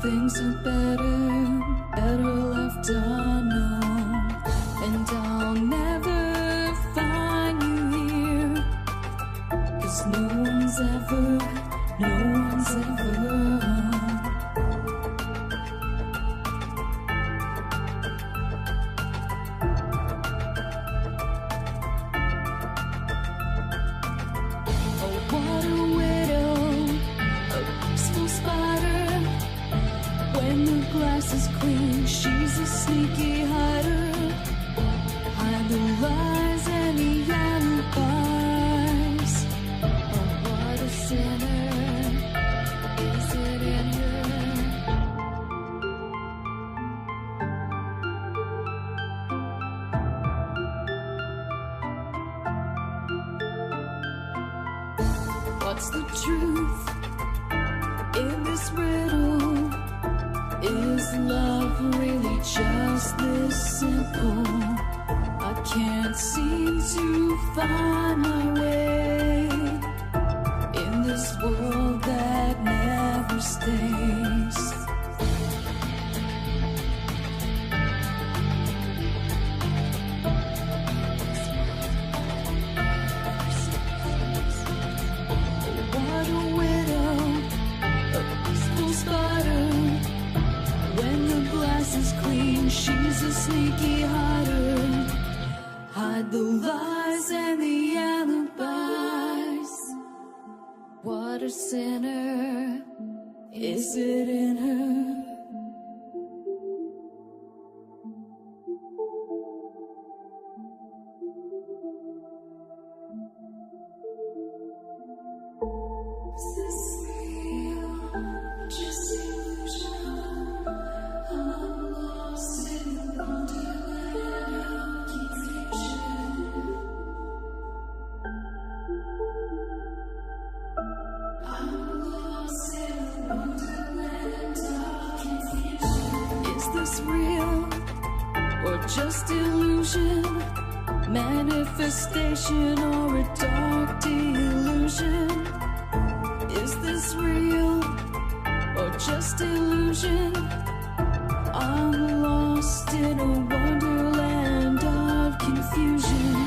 things are better left unknown. And I'll never find you here, 'cause no one's ever is clean, she's a sneaky hider. Hide the lies and the alibis. Oh, what a sinner is it in her? What's the truth in this riddle? Is love really just this simple? I can't seem to find my way in this world that never stays. What a widow, a peaceful spider. When the glass is clean, she's a sneaky hider. Hide the lies and the alibis. What a sinner is it in her? Is this real? Just illusion. I'm lost in the wonderland of confusion. I'm lost in the wonderland of confusion. Is this real or just illusion? Manifestation or a dark delusion? Is this real or just illusion? I'm lost in a wonderland of confusion.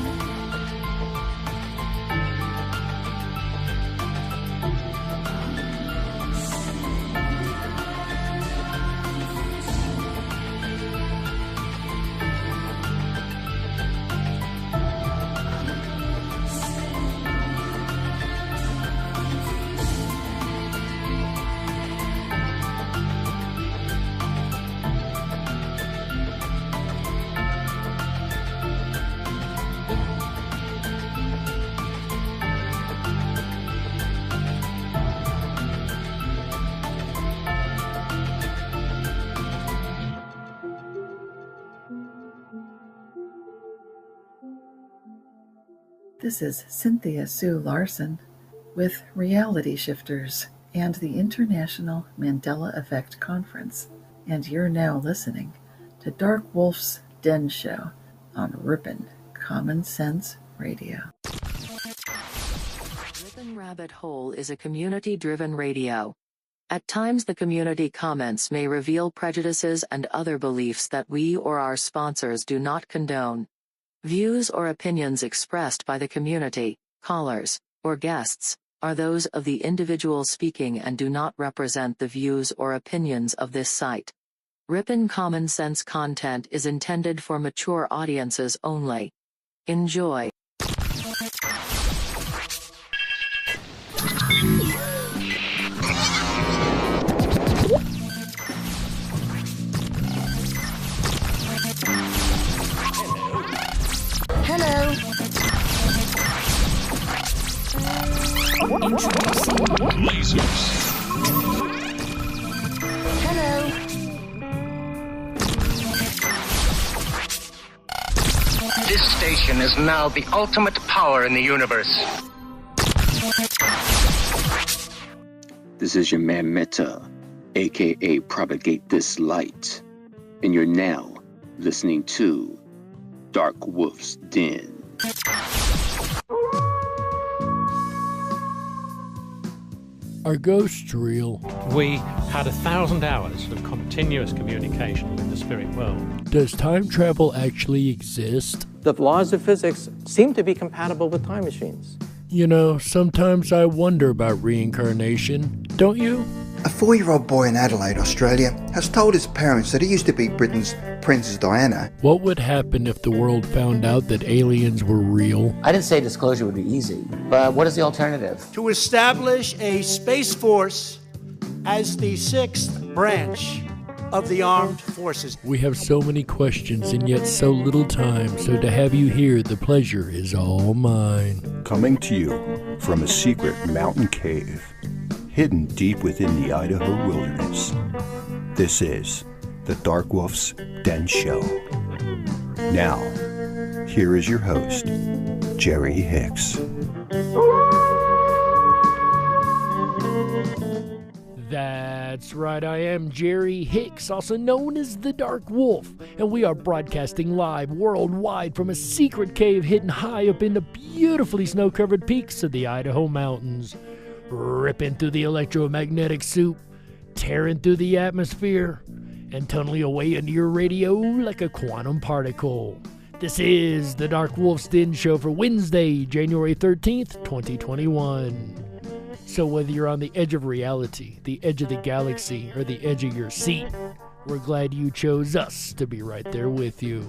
This is Cynthia Sue Larson with Reality Shifters and the International Mandela Effect Conference, and you're now listening to Darkwolf's Den Show on Rippin' Common Sense Radio. Rippin' Rabbit Hole is a community-driven radio. At times the community comments may reveal prejudices and other beliefs that we or our sponsors do not condone. Views or opinions expressed by the community, callers, or guests, are those of the individual speaking and do not represent the views or opinions of this site. Rippin' Common Sense content is intended for mature audiences only. Enjoy. Hello. Introducing lasers. Hello. This station is now the ultimate power in the universe. This is your man Meta, aka Propagate This Light, and you're now listening to Darkwolf's Den. Are ghosts real? We had 1,000 hours of continuous communication with the spirit world. Does time travel actually exist? The laws of physics seem to be compatible with time machines. You know, sometimes I wonder about reincarnation. Don't you? A 4-year-old boy in Adelaide, Australia, has told his parents that he used to be Britain's Princess Diana. What would happen if the world found out that aliens were real? I didn't say disclosure would be easy, but what is the alternative? To establish a space force as the 6th branch of the armed forces. We have so many questions and yet so little time, so to have you here, the pleasure is all mine. Coming to you from a secret mountain cave, hidden deep within the Idaho wilderness, this is the Darkwolf's Den Show. Now, here is your host, Jerry Hicks. That's right, I am Jerry Hicks, also known as the Dark Wolf, and we are broadcasting live worldwide from a secret cave hidden high up in the beautifully snow-covered peaks of the Idaho mountains. Ripping through the electromagnetic soup, tearing through the atmosphere, and tunneling away into your radio like a quantum particle. This is the DarkWolf's Den Show for Wednesday, January 13th, 2021. So whether you're on the edge of reality, the edge of the galaxy, or the edge of your seat, we're glad you chose us to be right there with you.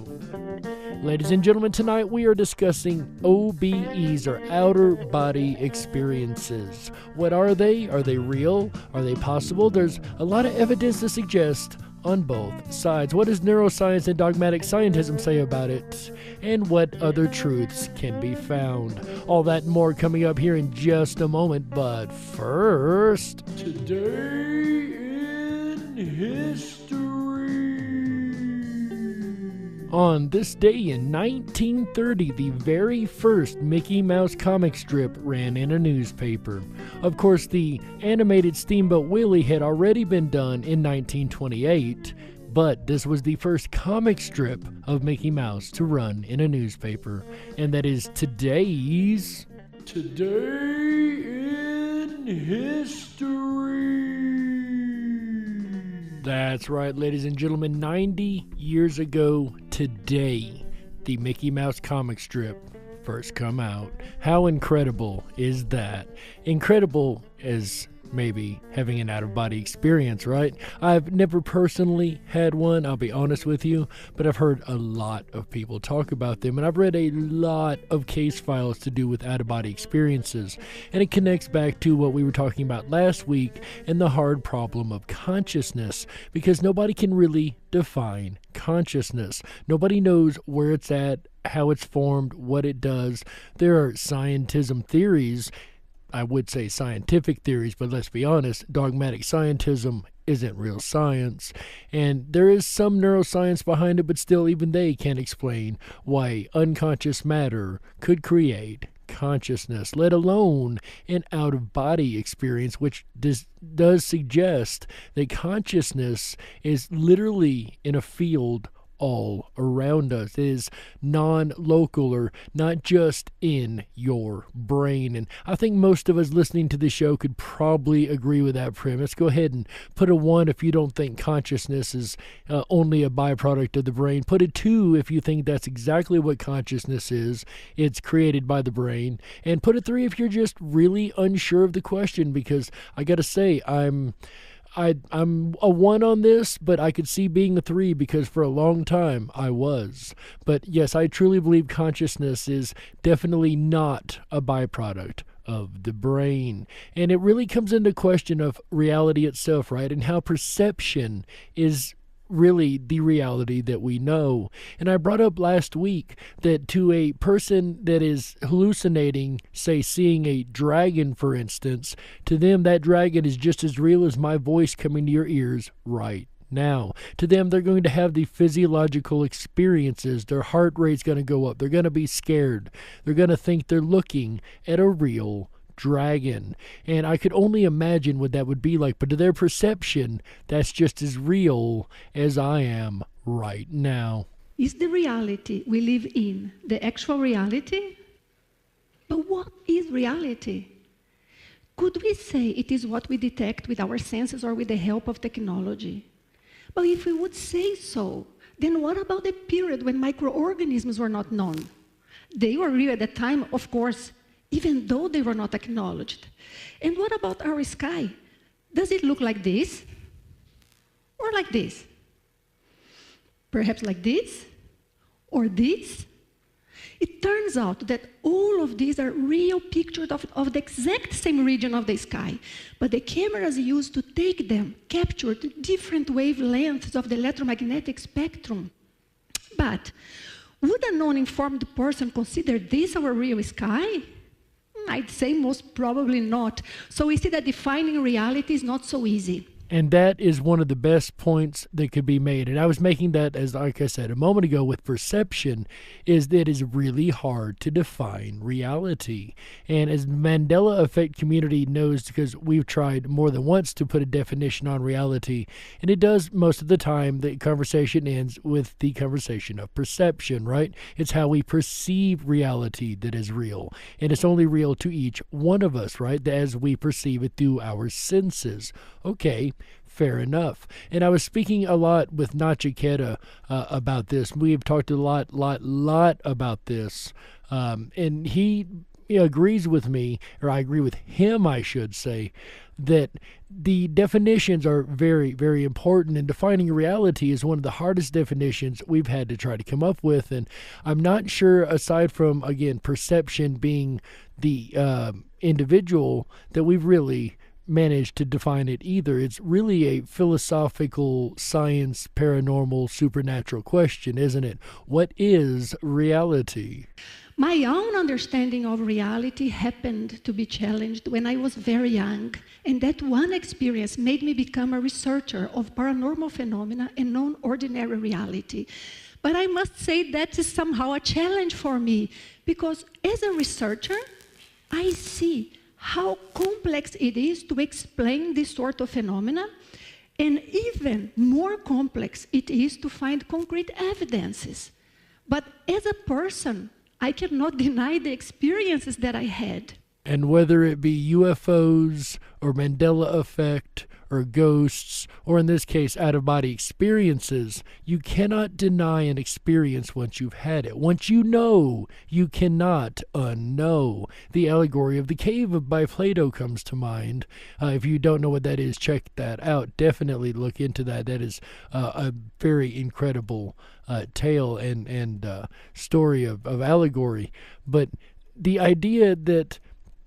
Ladies and gentlemen, tonight we are discussing OBEs, or outer body experiences. What are they? Are they real? Are they possible? There's a lot of evidence to suggest on both sides. What does neuroscience and dogmatic scientism say about it? And what other truths can be found? All that and more coming up here in just a moment. But first, today in history. On this day in 1930, the very first Mickey Mouse comic strip ran in a newspaper. Of course, the animated Steamboat Willie had already been done in 1928, but this was the first comic strip of Mickey Mouse to run in a newspaper, and that is today's Today in History. That's right, ladies and gentlemen, 90 years ago today, the Mickey Mouse comic strip first come out. How incredible is that? Incredible as maybe having an out-of-body experience, right? I've never personally had one, I'll be honest with you, but I've heard a lot of people talk about them, and I've read a lot of case files to do with out-of-body experiences, and it connects back to what we were talking about last week and the hard problem of consciousness, because nobody can really define consciousness. Nobody knows where it's at, how it's formed, what it does. There are scientism theories, I would say scientific theories, but let's be honest, dogmatic scientism isn't real science, and there is some neuroscience behind it, but still even they can't explain why unconscious matter could create consciousness, let alone an out-of-body experience, which does suggest that consciousness is literally in a field all around us. It is non-local, or not just in your brain. And I think most of us listening to the show could probably agree with that premise. Go ahead and put a 1 if you don't think consciousness is only a byproduct of the brain. Put a 2 if you think that's exactly what consciousness is. It's created by the brain. And put a 3 if you're just really unsure of the question, because I gotta say, I'm a 1 on this, but I could see being a 3, because for a long time I was. But yes, I truly believe consciousness is definitely not a byproduct of the brain. And it really comes into question of reality itself, right? And how perception is really the reality that we know. And I brought up last week that to a person that is hallucinating, say seeing a dragon for instance, to them that dragon is just as real as my voice coming to your ears right now. To them, they're going to have the physiological experiences. Their heart rate's going to go up. They're going to be scared. They're going to think they're looking at a real dragon. And I could only imagine what that would be like, but to their perception, that's just as real as I am right now. Is the reality we live in the actual reality? But what is reality? could we say it is what we detect with our senses or with the help of technology? But if we would say so, then what about the period when microorganisms were not known? They were real at that time, of course, even though they were not acknowledged. And what about our sky? Does it look like this? Or like this? Perhaps like this? Or this? It turns out that all of these are real pictures of the exact same region of the sky, but the cameras used to take them captured different wavelengths of the electromagnetic spectrum. But would a non-informed person consider this our real sky? I'd say most probably not. So we see that defining reality is not so easy. And that is one of the best points that could be made. And I was making that, as like I said a moment ago, with perception, is that it is really hard to define reality. And as Mandela Effect community knows, because we've tried more than once to put a definition on reality, and it does most of the time, the conversation ends with the conversation of perception, right? It's how we perceive reality that is real. And it's only real to each one of us, right? As we perceive it through our senses. Okay, fair enough. And I was speaking a lot with Nachiketa about this. We've talked a lot about this. And he agrees with me, or I agree with him, I should say, that the definitions are very, very important. And defining reality is one of the hardest definitions we've had to try to come up with. And I'm not sure, aside from, again, perception being the individual, that we've really managed to define it either. It's really a philosophical, science, paranormal, supernatural question, isn't it? What is reality? My own understanding of reality happened to be challenged when I was very young, and that one experience made me become a researcher of paranormal phenomena and non-ordinary reality. But I must say that is somehow a challenge for me, because as a researcher, I see how complex it is to explain this sort of phenomena, and even more complex it is to find concrete evidences. But as a person, I cannot deny the experiences that I had. And whether it be UFOs or Mandela Effect or ghosts, or in this case, out-of-body experiences, you cannot deny an experience once you've had it. Once you know, you cannot unknow. The allegory of the cave by Plato comes to mind. If you don't know what that is, check that out. Definitely look into that. That is a very incredible tale and story of allegory. But the idea that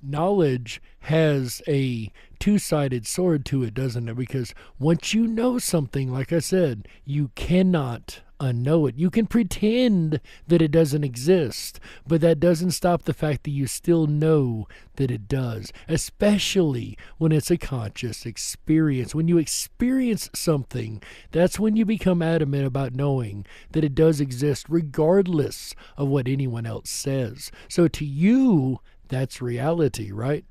knowledge has a two-sided sword to it, doesn't it? Because once you know something, like I said, you cannot unknow it. You can pretend that it doesn't exist, but that doesn't stop the fact that you still know that it does, especially when it's a conscious experience. When you experience something, that's when you become adamant about knowing that it does exist regardless of what anyone else says. So to you, that's reality, right?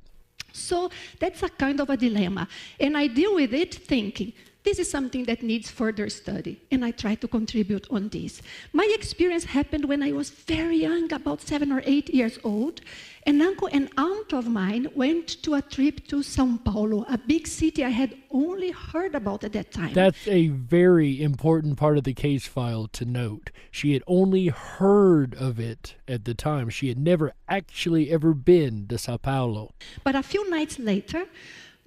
So that's a kind of a dilemma. And I deal with it thinking, this is something that needs further study. And I try to contribute on this. My experience happened when I was very young, about 7 or 8 years old. An uncle and aunt of mine went to a trip to São Paulo, a big city I had only heard about at that time. That's a very important part of the case file to note. She had only heard of it at the time. She had never actually ever been to São Paulo. But a few nights later,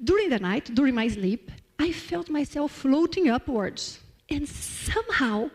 during the night, during my sleep, I felt myself floating upwards. And somehow,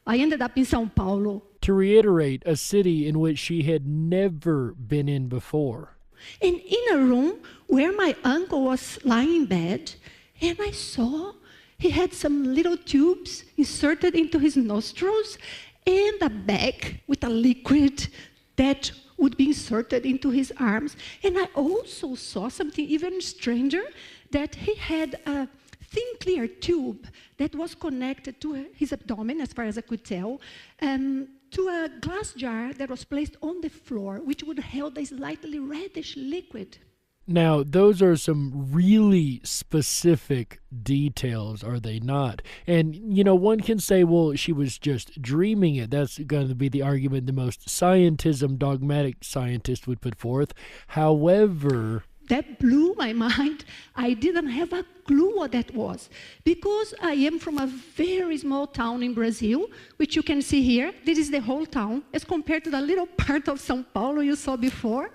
I ended up in São Paulo. To reiterate, a city in which she had never been in before. And in a room where my uncle was lying in bed, and I saw he had some little tubes inserted into his nostrils and a bag with a liquid that would be inserted into his arms. And I also saw something even stranger, that he had a thin, clear tube that was connected to his abdomen, as far as I could tell, to a glass jar that was placed on the floor, which would hold a slightly reddish liquid. Now, those are some really specific details, are they not? And, you know, one can say, well, she was just dreaming it. That's going to be the argument the most scientism, dogmatic scientist would put forth. However, that blew my mind. I didn't have a clue what that was. Because I am from a very small town in Brazil, which you can see here. This is the whole town, as compared to the little part of São Paulo you saw before.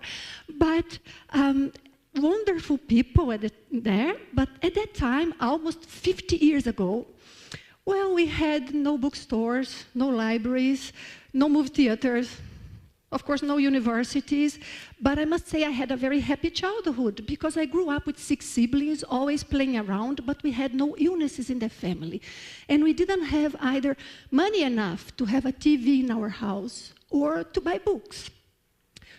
But wonderful people there. But at that time, almost 50 years ago, well, we had no bookstores, no libraries, no movie theaters, of course, no universities, but I must say I had a very happy childhood because I grew up with 6 siblings, always playing around, but we had no illnesses in the family. And we didn't have either money enough to have a TV in our house or to buy books.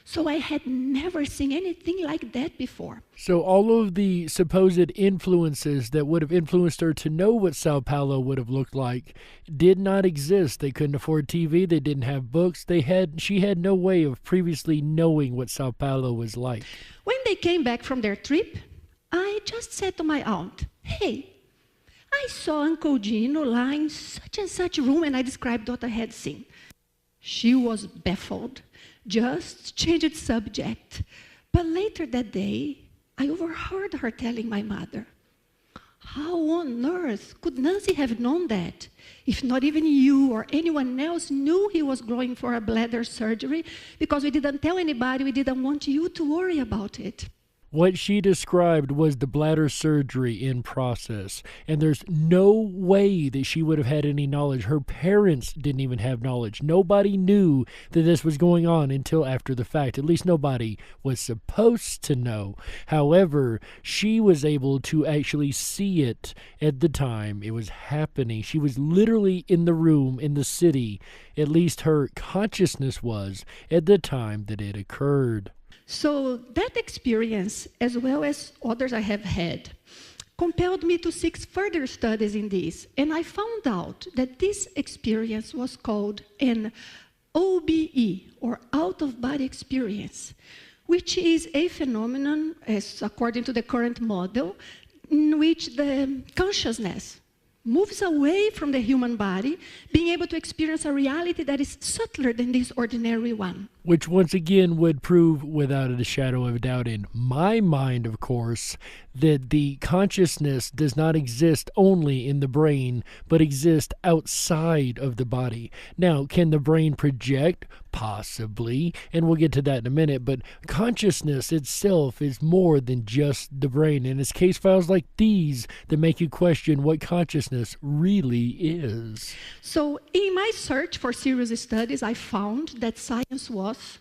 So I had never seen anything like that before. So all of the supposed influences that would have influenced her to know what Sao Paulo would have looked like did not exist. They couldn't afford TV. They didn't have books. She had no way of previously knowing what Sao Paulo was like. When they came back from their trip, I just said to my aunt, hey, I saw Uncle Gino lying in such and such room, and I described what I had seen. She was baffled. Just changed subject. But later that day, I overheard her telling my mother, how on earth could Nancy have known that? If not even you or anyone else knew he was going for a bladder surgery, because we didn't tell anybody, we didn't want you to worry about it. What she described was the bladder surgery in process, and there's no way that she would have had any knowledge. Her parents didn't even have knowledge. Nobody knew that this was going on until after the fact. At least nobody was supposed to know. However, she was able to actually see it at the time it was happening. She was literally in the room in the city, at least her consciousness was, at the time that it occurred. So that experience, as well as others I have had, compelled me to seek further studies in this. And I found out that this experience was called an OBE, or out-of-body experience, which is a phenomenon, as according to the current model, in which the consciousness moves away from the human body, being able to experience a reality that is subtler than this ordinary one. Which once again would prove, without a shadow of a doubt in my mind, of course, that the consciousness does not exist only in the brain, but exists outside of the body. Now, can the brain project? Possibly, and we'll get to that in a minute, but consciousness itself is more than just the brain, and it's case files like these that make you question what consciousness really is. So, in my search for serious studies, I found that science was,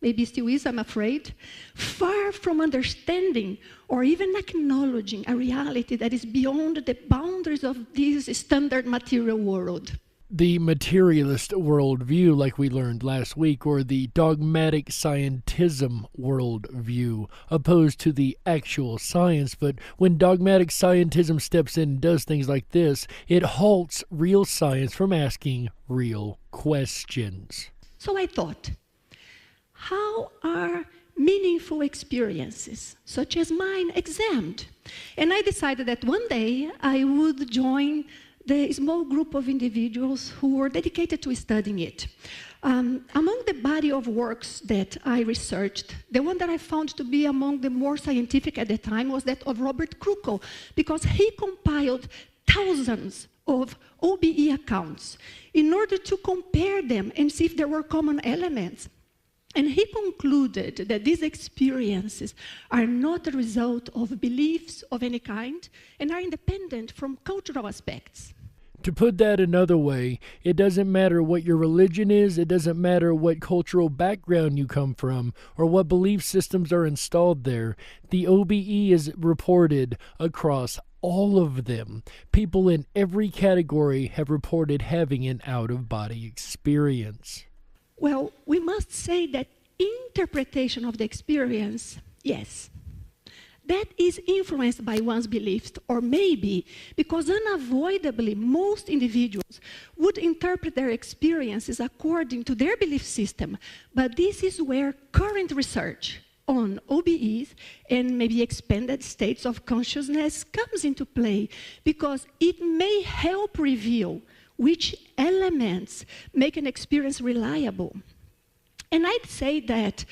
maybe still is, I'm afraid, far from understanding or even acknowledging a reality that is beyond the boundaries of this standard material world. The materialist worldview, like we learned last week, or the dogmatic scientism worldview, opposed to the actual science. But when dogmatic scientism steps in and does things like this, it halts real science from asking real questions. So I thought, how are meaningful experiences, such as mine, examined? And I decided that one day I would join the small group of individuals who were dedicated to studying it. Among the body of works that I researched, the one that I found to be among the more scientific at the time was that of Robert Krukel, because he compiled thousands of OBE accounts in order to compare them and see if there were common elements. And he concluded that these experiences are not a result of beliefs of any kind and are independent from cultural aspects. To put that another way, it doesn't matter what your religion is, it doesn't matter what cultural background you come from, or what belief systems are installed there. The OBE is reported across all of them. People in every category have reported having an out-of-body experience. Well, we must say that interpretation of the experience, yes, that is influenced by one's beliefs, or maybe because unavoidably most individuals would interpret their experiences according to their belief system. But this is where current research on OBEs and maybe expanded states of consciousness comes into play, because it may help reveal which elements make an experience reliable. And I'd say that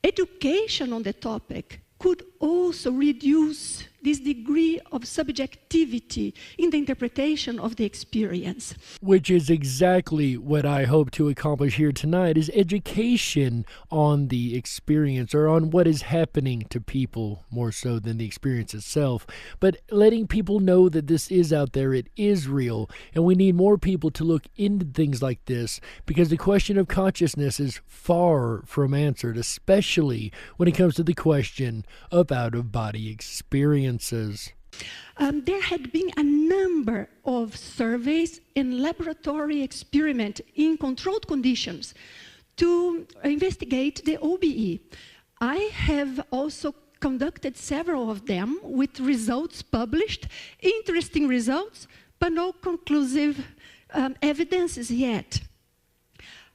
education on the topic could also reduce this degree of subjectivity in the interpretation of the experience. Which is exactly what I hope to accomplish here tonight, is education on the experience, or on what is happening to people more so than the experience itself. But letting people know that this is out there, it is real, and we need more people to look into things like this, because the question of consciousness is far from answered, especially when it comes to the question of out-of-body experiences. There had been a number of surveys and laboratory experiments in controlled conditions to investigate the OBE. I have also conducted several of them with results published, interesting results, but no conclusive evidences yet.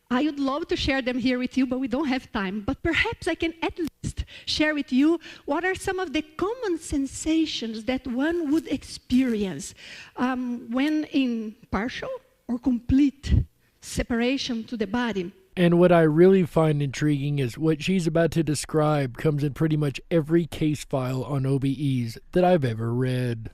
I would love to share them here with you, but we don't have time. But perhaps I can at least share with you what are some of the common sensations that one would experience when in partial or complete separation to the body. And what I really find intriguing is what she's about to describe comes in pretty much every case file on OBEs that I've ever read.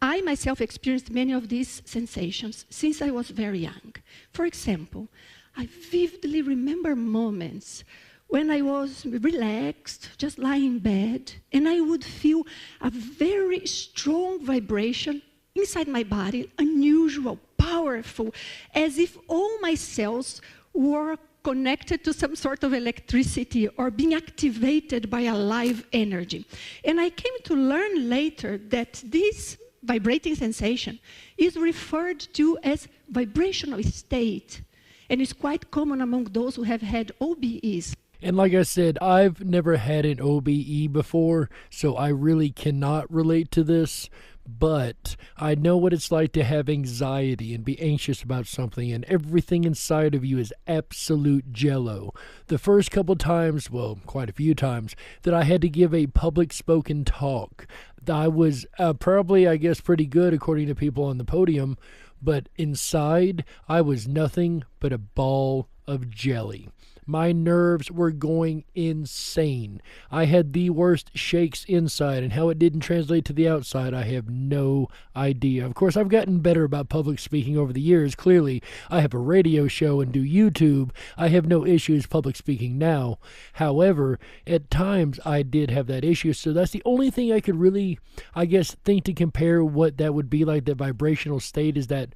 I myself experienced many of these sensations since I was very young. For example, I vividly remember moments when I was relaxed, just lying in bed, and I would feel a very strong vibration inside my body, unusual, powerful, as if all my cells were connected to some sort of electricity or being activated by a live energy. And I came to learn later that this vibrating sensation is referred to as vibrational state, and is quite common among those who have had OBEs. And like I said, I've never had an OBE before, so I really cannot relate to this, but I know what it's like to have anxiety and be anxious about something, and everything inside of you is absolute jello. The first couple times, well, quite a few times, that I had to give a public spoken talk, I was probably, I guess, pretty good according to people on the podium, but inside, I was nothing but a ball of jelly. My nerves were going insane. I had the worst shakes inside, and how it didn't translate to the outside, I have no idea. Of course, I've gotten better about public speaking over the years. Clearly, I have a radio show and do YouTube. I have no issues public speaking now. However, at times, I did have that issue, so that's the only thing I could really, I guess, think to compare what that would be like, that vibrational state, is that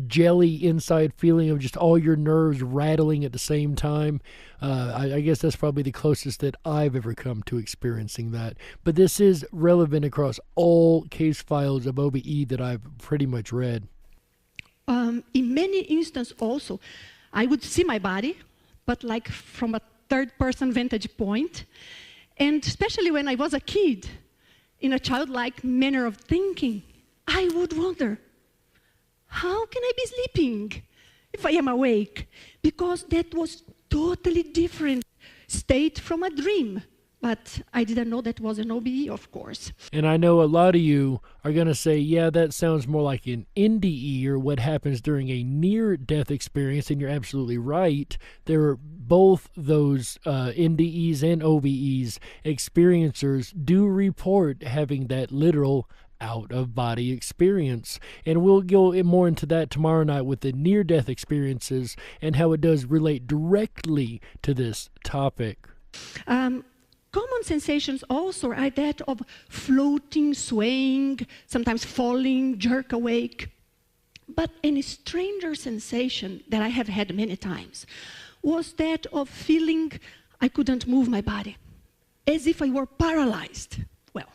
jelly inside feeling of just all your nerves rattling at the same time. I guess that's probably the closest that I've ever come to experiencing that. But this is relevant across all case files of OBE that I've pretty much read. In many instances also, I would see my body, but like from a third-person vantage point. And especially when I was a kid, in a childlike manner of thinking, I would wonder, how can I be sleeping if I am awake? Because that was totally different state from a dream. But I didn't know that was an OBE, of course. And I know a lot of you are going to say, yeah, that sounds more like an NDE, or what happens during a near-death experience, and you're absolutely right. There are both those NDEs and OBEs. Experiencers do report having that literal out-of-body experience. And we'll go more into that tomorrow night with the near-death experiences and how it does relate directly to this topic. Common sensations also are that of floating, swaying, sometimes falling, jerk awake. But a stranger sensation that I have had many times was that of feeling I couldn't move my body, as if I were paralyzed. Well,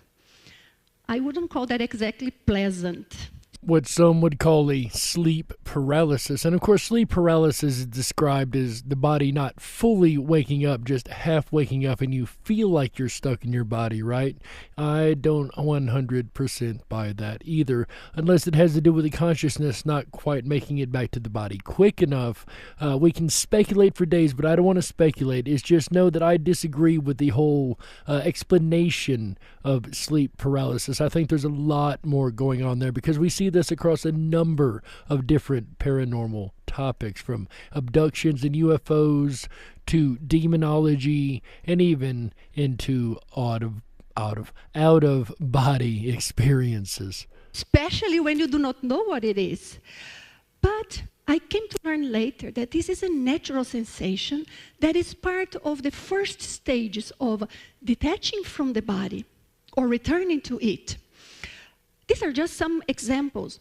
I wouldn't call that exactly pleasant. What some would call a sleep paralysis. And of course, sleep paralysis is described as the body not fully waking up, just half waking up, and you feel like you're stuck in your body, right? I don't 100% buy that either, unless it has to do with the consciousness not quite making it back to the body quick enough. We can speculate for days, but I don't want to speculate. It's just know that I disagree with the whole explanation of sleep paralysis. I think there's a lot more going on there, because we see this across a number of different paranormal topics, from abductions and UFOs to demonology, and even into out of body experiences. Especially when you do not know what it is. But I came to learn later that this is a natural sensation that is part of the first stages of detaching from the body or returning to it. These are just some examples,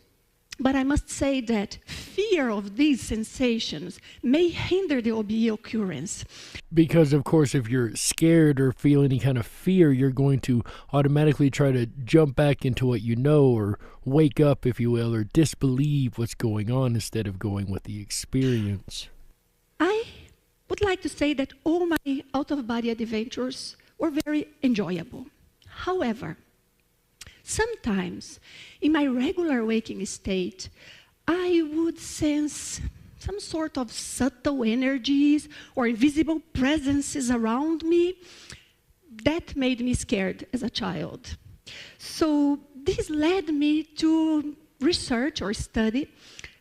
but I must say that fear of these sensations may hinder the OBE occurrence. Because, of course, if you're scared or feel any kind of fear, you're going to automatically try to jump back into what you know, or wake up, if you will, or disbelieve what's going on instead of going with the experience. I would like to say that all my out-of-body adventures were very enjoyable. However, sometimes, in my regular waking state, I would sense some sort of subtle energies or invisible presences around me that made me scared as a child. So this led me to research or study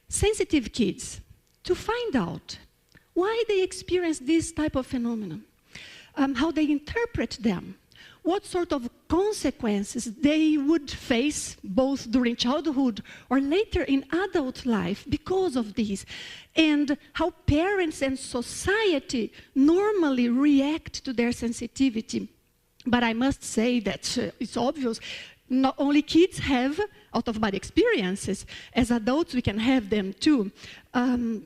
sensitive kids to find out why they experience this type of phenomenon, how they interpret them, what sort of consequences they would face both during childhood or later in adult life because of this, and how parents and society normally react to their sensitivity. But I must say that it's obvious, not only kids have out-of-body experiences, as adults we can have them too. And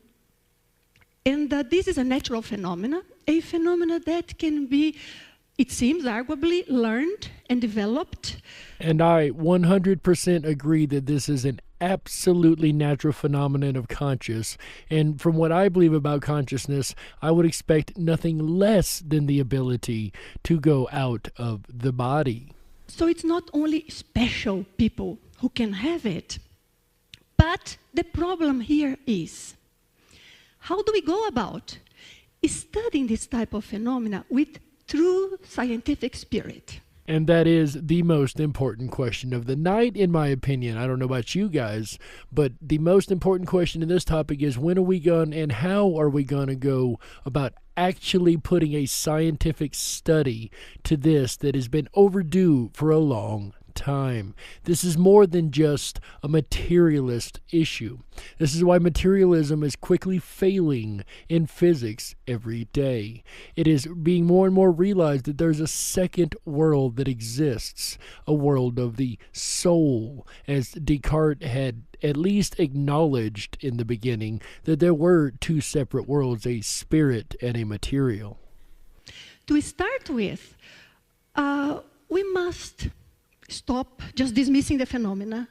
this is a natural phenomena, a phenomena that can be, it seems, arguably learned and developed. And I 100% agree that this is an absolutely natural phenomenon of conscious. And from what I believe about consciousness, I would expect nothing less than the ability to go out of the body. So it's not only special people who can have it. But the problem here is, how do we go about studying this type of phenomena with true scientific spirit? And that is the most important question of the night, in my opinion. I don't know about you guys, but the most important question in this topic is, when are we going and how are we going to go about actually putting a scientific study to this that has been overdue for a long time. This is more than just a materialist issue. This is why materialism is quickly failing in physics every day. It is being more and more realized that there's a second world that exists, a world of the soul, as Descartes had at least acknowledged in the beginning that there were two separate worlds, a spirit and a material. To start with, we must stop just dismissing the phenomena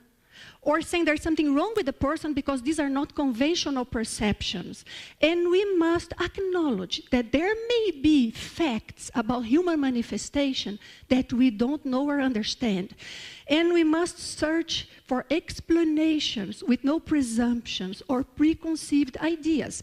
or saying there's something wrong with the person because these are not conventional perceptions. And we must acknowledge that there may be facts about human manifestation that we don't know or understand. And we must search for explanations with no presumptions or preconceived ideas.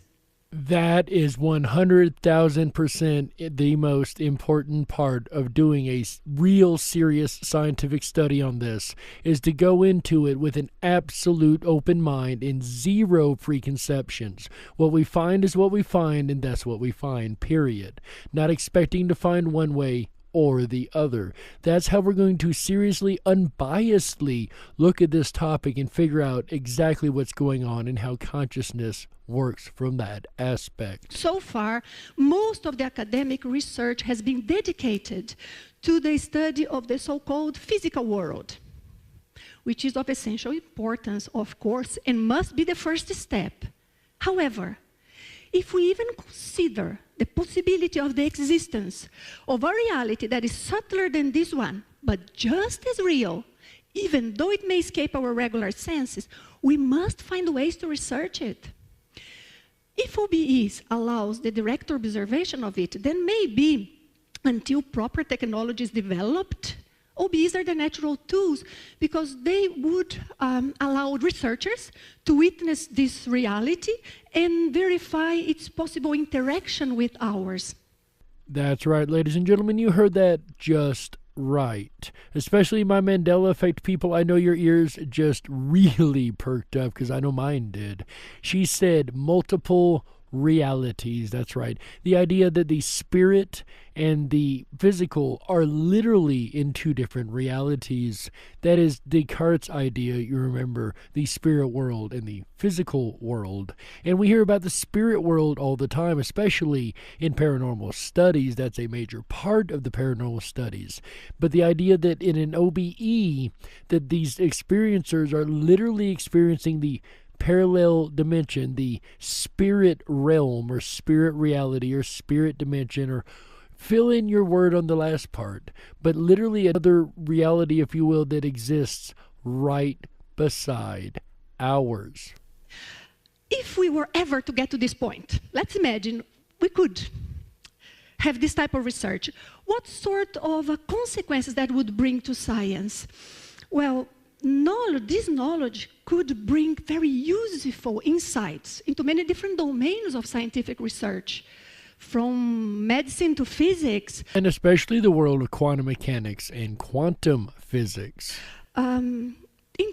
That is 100,000% the most important part of doing a real serious scientific study on this, is to go into it with an absolute open mind and zero preconceptions. What we find is what we find, and that's what we find, period. Not expecting to find one way or the other. That's how we're going to seriously, unbiasedly look at this topic and figure out exactly what's going on and how consciousness works from that aspect. So far, most of the academic research has been dedicated to the study of the so-called physical world, which is of essential importance, of course, and must be the first step. However, if we even consider the possibility of the existence of a reality that is subtler than this one, but just as real, even though it may escape our regular senses, we must find ways to research it. If OBEs allows the direct observation of it, then maybe until proper technology is developed, OBEs are the natural tools because they would allow researchers to witness this reality and verify its possible interaction with ours. That's right, ladies and gentlemen, you heard that just right. Especially my Mandela Effect people, I know your ears just really perked up because I know mine did. She said multiple realities. That's right. The idea that the spirit and the physical are literally in two different realities. That is Descartes' idea, you remember, the spirit world and the physical world. And we hear about the spirit world all the time, especially in paranormal studies. That's a major part of the paranormal studies. But the idea that in an OBE, that these experiencers are literally experiencing the parallel dimension, the spirit realm or spirit reality or spirit dimension, or fill in your word on the last part, but literally another reality, if you will, that exists right beside ours. If we were ever to get to this point, let's imagine we could have this type of research. What sort of consequences that would bring to science? Well, this knowledge could bring very useful insights into many different domains of scientific research, from medicine to physics. And especially the world of quantum mechanics and quantum physics. In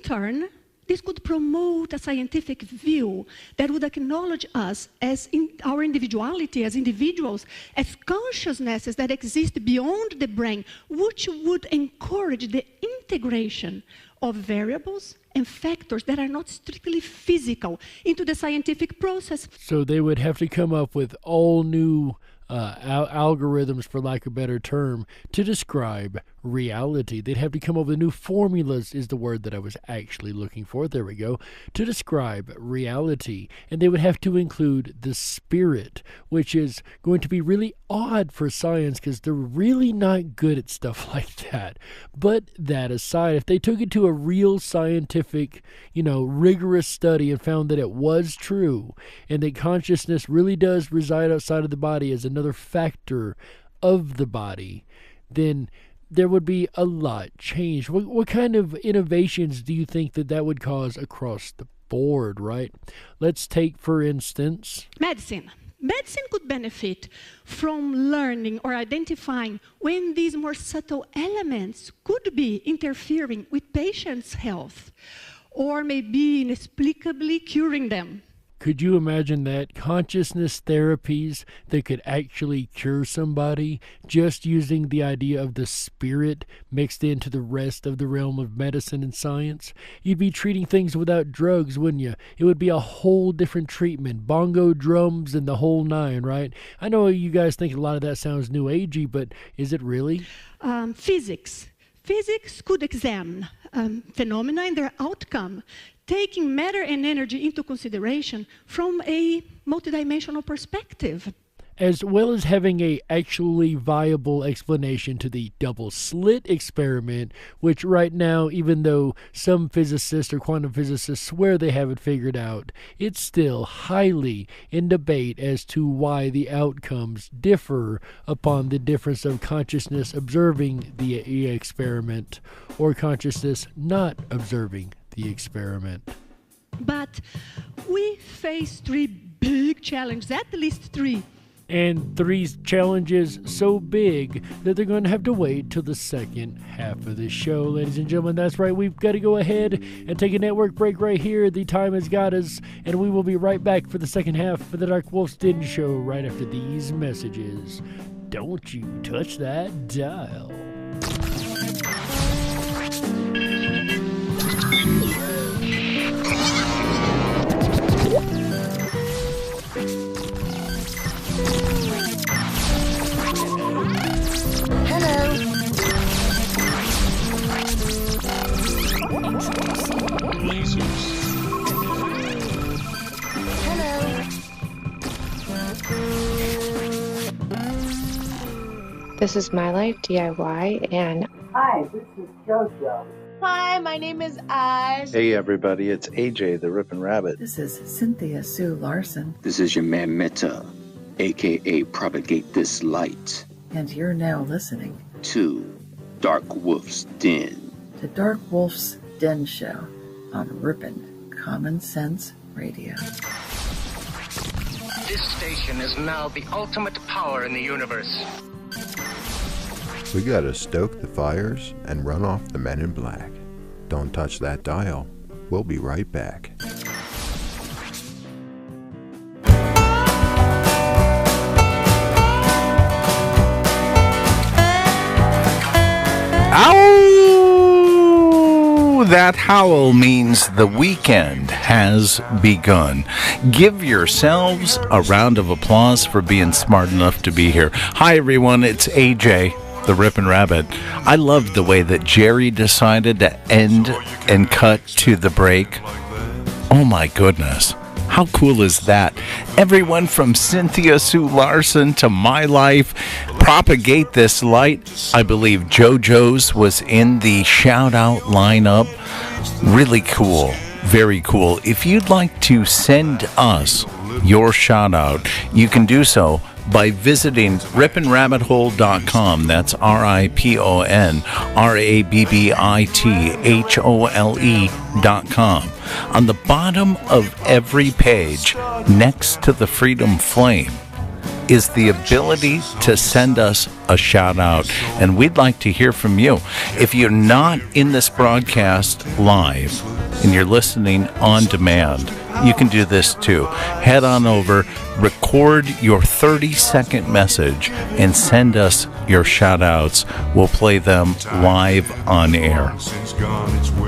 turn, this could promote a scientific view that would acknowledge us as our individuality, as individuals, as consciousnesses that exist beyond the brain, which would encourage the integration of variables and factors that are not strictly physical into the scientific process. So they would have to come up with all new algorithms, for lack of a better term, to describe reality. They'd have to come up with new formulas, is the word that I was actually looking for. There we go. To describe reality. And they would have to include the spirit, which is going to be really odd for science because they're really not good at stuff like that. But that aside, if they took it to a real scientific, rigorous study and found that it was true and that consciousness really does reside outside of the body as another factor of the body, then there would be a lot changed. What kind of innovations do you think that would cause across the board, right? Let's take, for instance, medicine. Medicine could benefit from learning or identifying when these more subtle elements could be interfering with patients' health, or maybe inexplicably curing them. Could you imagine that? Consciousness therapies that could actually cure somebody just using the idea of the spirit mixed into the rest of the realm of medicine and science? You'd be treating things without drugs, wouldn't you? It would be a whole different treatment. Bongo drums and the whole nine, right? I know you guys think a lot of that sounds new agey, but is it really? Physics. Physics could examine phenomena and their outcome, taking matter and energy into consideration from a multidimensional perspective. As well as having a actually viable explanation to the double slit experiment, which right now, even though some physicists or quantum physicists swear they have it figured out, it's still highly in debate as to why the outcomes differ upon the difference of consciousness observing the experiment or consciousness not observing the experiment. But we face three big challenges, at least three. And three challenges so big that they're going to have to wait till the second half of the show, ladies and gentlemen. That's right, we've got to go ahead and take a network break right here. The time has got us, and we will be right back for the second half of the DarkWolf's Den Show right after these messages. Don't you touch that dial. This is My Life DIY, and hi, this is JoJo. Hi, my name is Oz. Hey everybody, it's AJ the Rippin' Rabbit. This is Cynthia Sue Larson. This is your man Meta, aka Propagate This Light. And you're now listening to DarkWolf's Den. The DarkWolf's Den Show on Rippin' Common Sense Radio. This station is now the ultimate power in the universe. We gotta stoke the fires and run off the men in black. Don't touch that dial. We'll be right back. that howl means the weekend has begun. Give yourselves a round of applause for being smart enough to be here. Hi, everyone. It's AJ, the Rippin' Rabbit. I loved the way that Jerry decided to end and cut to the break. Oh, my goodness. How cool is that? Everyone from Cynthia Sue Larson to My Life, Propagate This Light. I believe JoJo's was in the shout-out lineup. Really cool. Very cool. If you'd like to send us your shout-out, you can do so by visiting ripinrabbithole.com. That's RIPONRABBITHOLE.com. On the bottom of every page, next to the Freedom Flame, is the ability to send us a shout out, and we'd like to hear from you. If you're not in this broadcast live and you're listening on demand, you can do this too. Head on over, record your 30-second message, and send us your shout-outs. We'll play them live on air.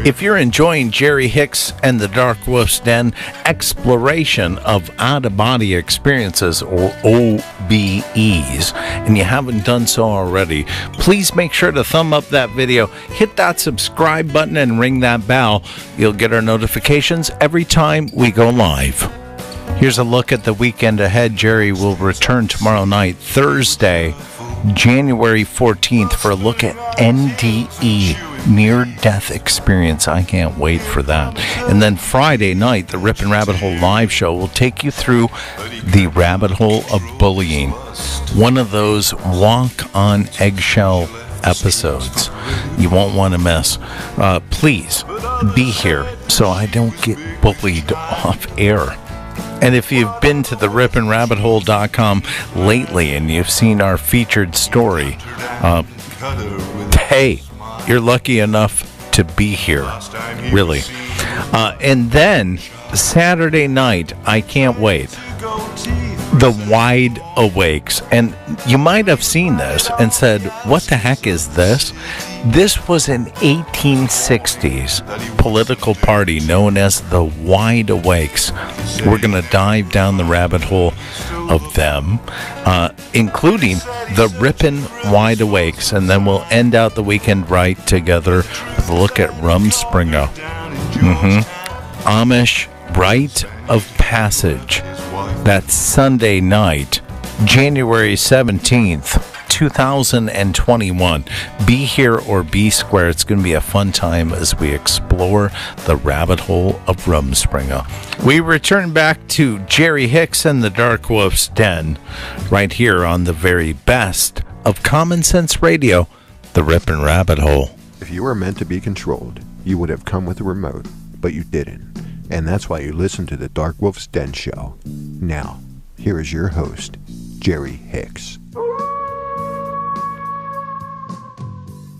If you're enjoying Jerry Hicks and the Darkwolf's Den exploration of out-of-body experiences, or OBEs, and you haven't done so already, please make sure to thumb up that video, hit that subscribe button, and ring that bell. You'll get our notifications every time we go live. Here's a look at the weekend ahead. Jerry will return tomorrow night, Thursday, January 14th, for a look at NDE, Near-Death Experience. I can't wait for that. And then Friday night, the Rippin' Rabbit Hole live show will take you through the rabbit hole of bullying. One of those walk on eggshell episodes you won't want to miss. Please be here so I don't get bullied off air. And if you've been to the ripinrabbithole.com lately and you've seen our featured story, hey, you're lucky enough to be here, really. And then Saturday night, I can't wait, the Wide Awakes. And you might have seen this and said, what the heck is this? This was an 1860s political party known as the Wide Awakes. We're going to dive down the rabbit hole of them, including the Rippin' Wide Awakes, and then we'll end out the weekend right together with a look at Rumspringa. Amish Rite of Passage. That's Sunday night, January 17th. 2021. Be here or be square. It's going to be a fun time as we explore the rabbit hole of Rumspringa. We return back to Jerry Hicks and the Darkwolf's Den right here on the very best of Common Sense Radio, the Rippin' Rabbit Hole. If you were meant to be controlled, you would have come with a remote, but you didn't. And that's why you listen to the Darkwolf's Den Show. Now, here is your host, Jerry Hicks.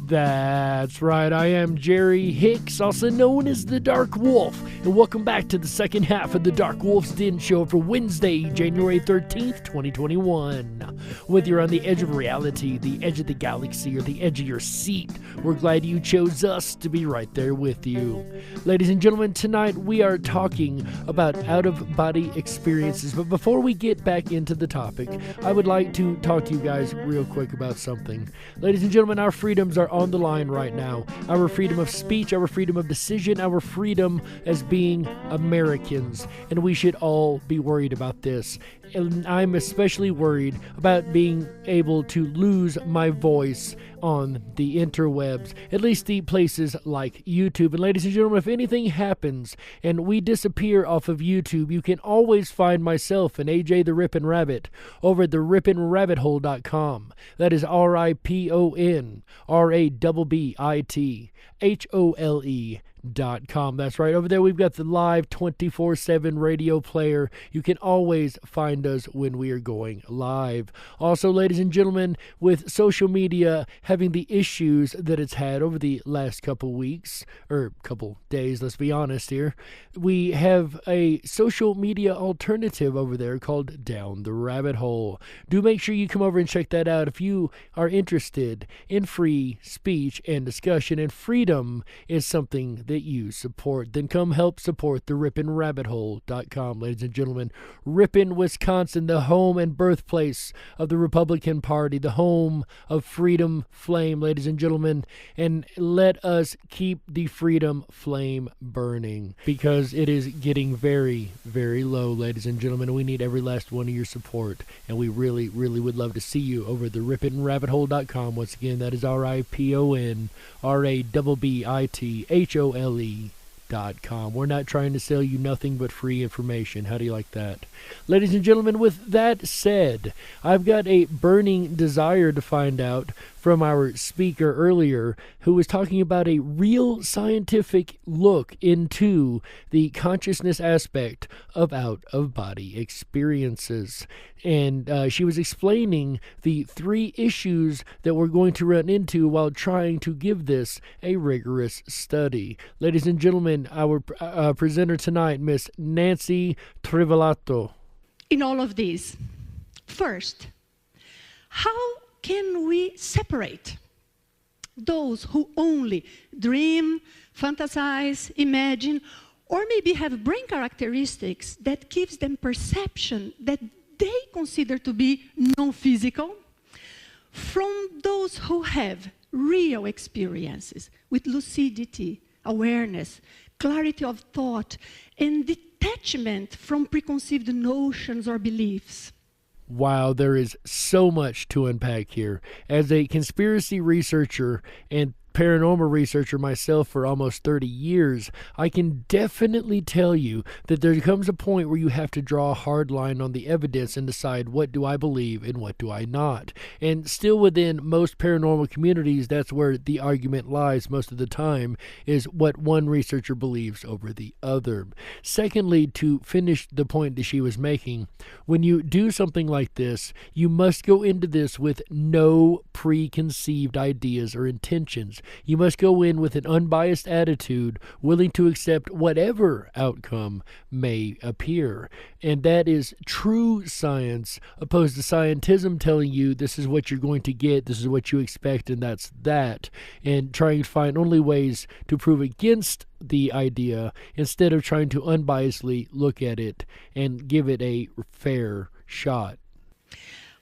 That's right, I am Jerry Hicks, also known as the Dark Wolf, and welcome back to the second half of the Darkwolf's Den Show for Wednesday, January 13th, 2021. Whether you're on the edge of reality, the edge of the galaxy, or the edge of your seat, we're glad you chose us to be right there with you. Ladies and gentlemen, tonight we are talking about out-of-body experiences, but before we get back into the topic, I would like to talk to you guys real quick about something. Ladies and gentlemen, our freedoms are on the line right now. Our freedom of speech, our freedom of decision, our freedom as being Americans. And we should all be worried about this. And I'm especially worried about being able to lose my voice on the interwebs, at least the places like YouTube. And ladies and gentlemen, if anything happens and we disappear off of YouTube, you can always find myself and AJ the Rippin' Rabbit over at the ripinrabbithole.com. That is RIPONRABBITHOLE.com. That's right. Over there we've got the live 24/7 radio player. You can always find us when we are going live. Also, ladies and gentlemen, with social media having the issues that it's had over the last couple weeks, or couple days, let's be honest here, we have a social media alternative over there called Down the Rabbit Hole. Do make sure you come over and check that out if you are interested in free speech and discussion, and freedom is something that you support, then come help support the RippinRabbitHole.com, ladies and gentlemen. Ripon, Wisconsin, the home and birthplace of the Republican Party, the home of freedom flame, ladies and gentlemen. And let us keep the freedom flame burning, because it is getting very, very low, ladies and gentlemen. We need every last one of your support, and we really, really would love to see you over at the RippinRabbitHole.com. Once again, that is RippinRabbitHole.com. We're not trying to sell you nothing but free information. How do you like that? Ladies and gentlemen, with that said, I've got a burning desire to find out from our speaker earlier, who was talking about a real scientific look into the consciousness aspect of out-of-body experiences. And she was explaining the 3 issues that we're going to run into while trying to give this a rigorous study. Ladies and gentlemen, our presenter tonight, Miss Nancy Trivelato. In all of these, first, how can we separate those who only dream, fantasize, imagine, or maybe have brain characteristics that gives them perception that they consider to be non-physical, from those who have real experiences with lucidity, awareness, clarity of thought, and detachment from preconceived notions or beliefs? Wow, there is so much to unpack here. As a conspiracy researcher and paranormal researcher myself for almost 30 years, I can definitely tell you that there comes a point where you have to draw a hard line on the evidence and decide, what do I believe and what do I not? And still within most paranormal communities, that's where the argument lies most of the time, is what one researcher believes over the other. Secondly, to finish the point that she was making, when you do something like this, you must go into this with no preconceived ideas or intentions. You must go in with an unbiased attitude, willing to accept whatever outcome may appear. And that is true science, opposed to scientism telling you this is what you're going to get, this is what you expect, and that's that. And trying to find only ways to prove against the idea instead of trying to unbiasedly look at it and give it a fair shot.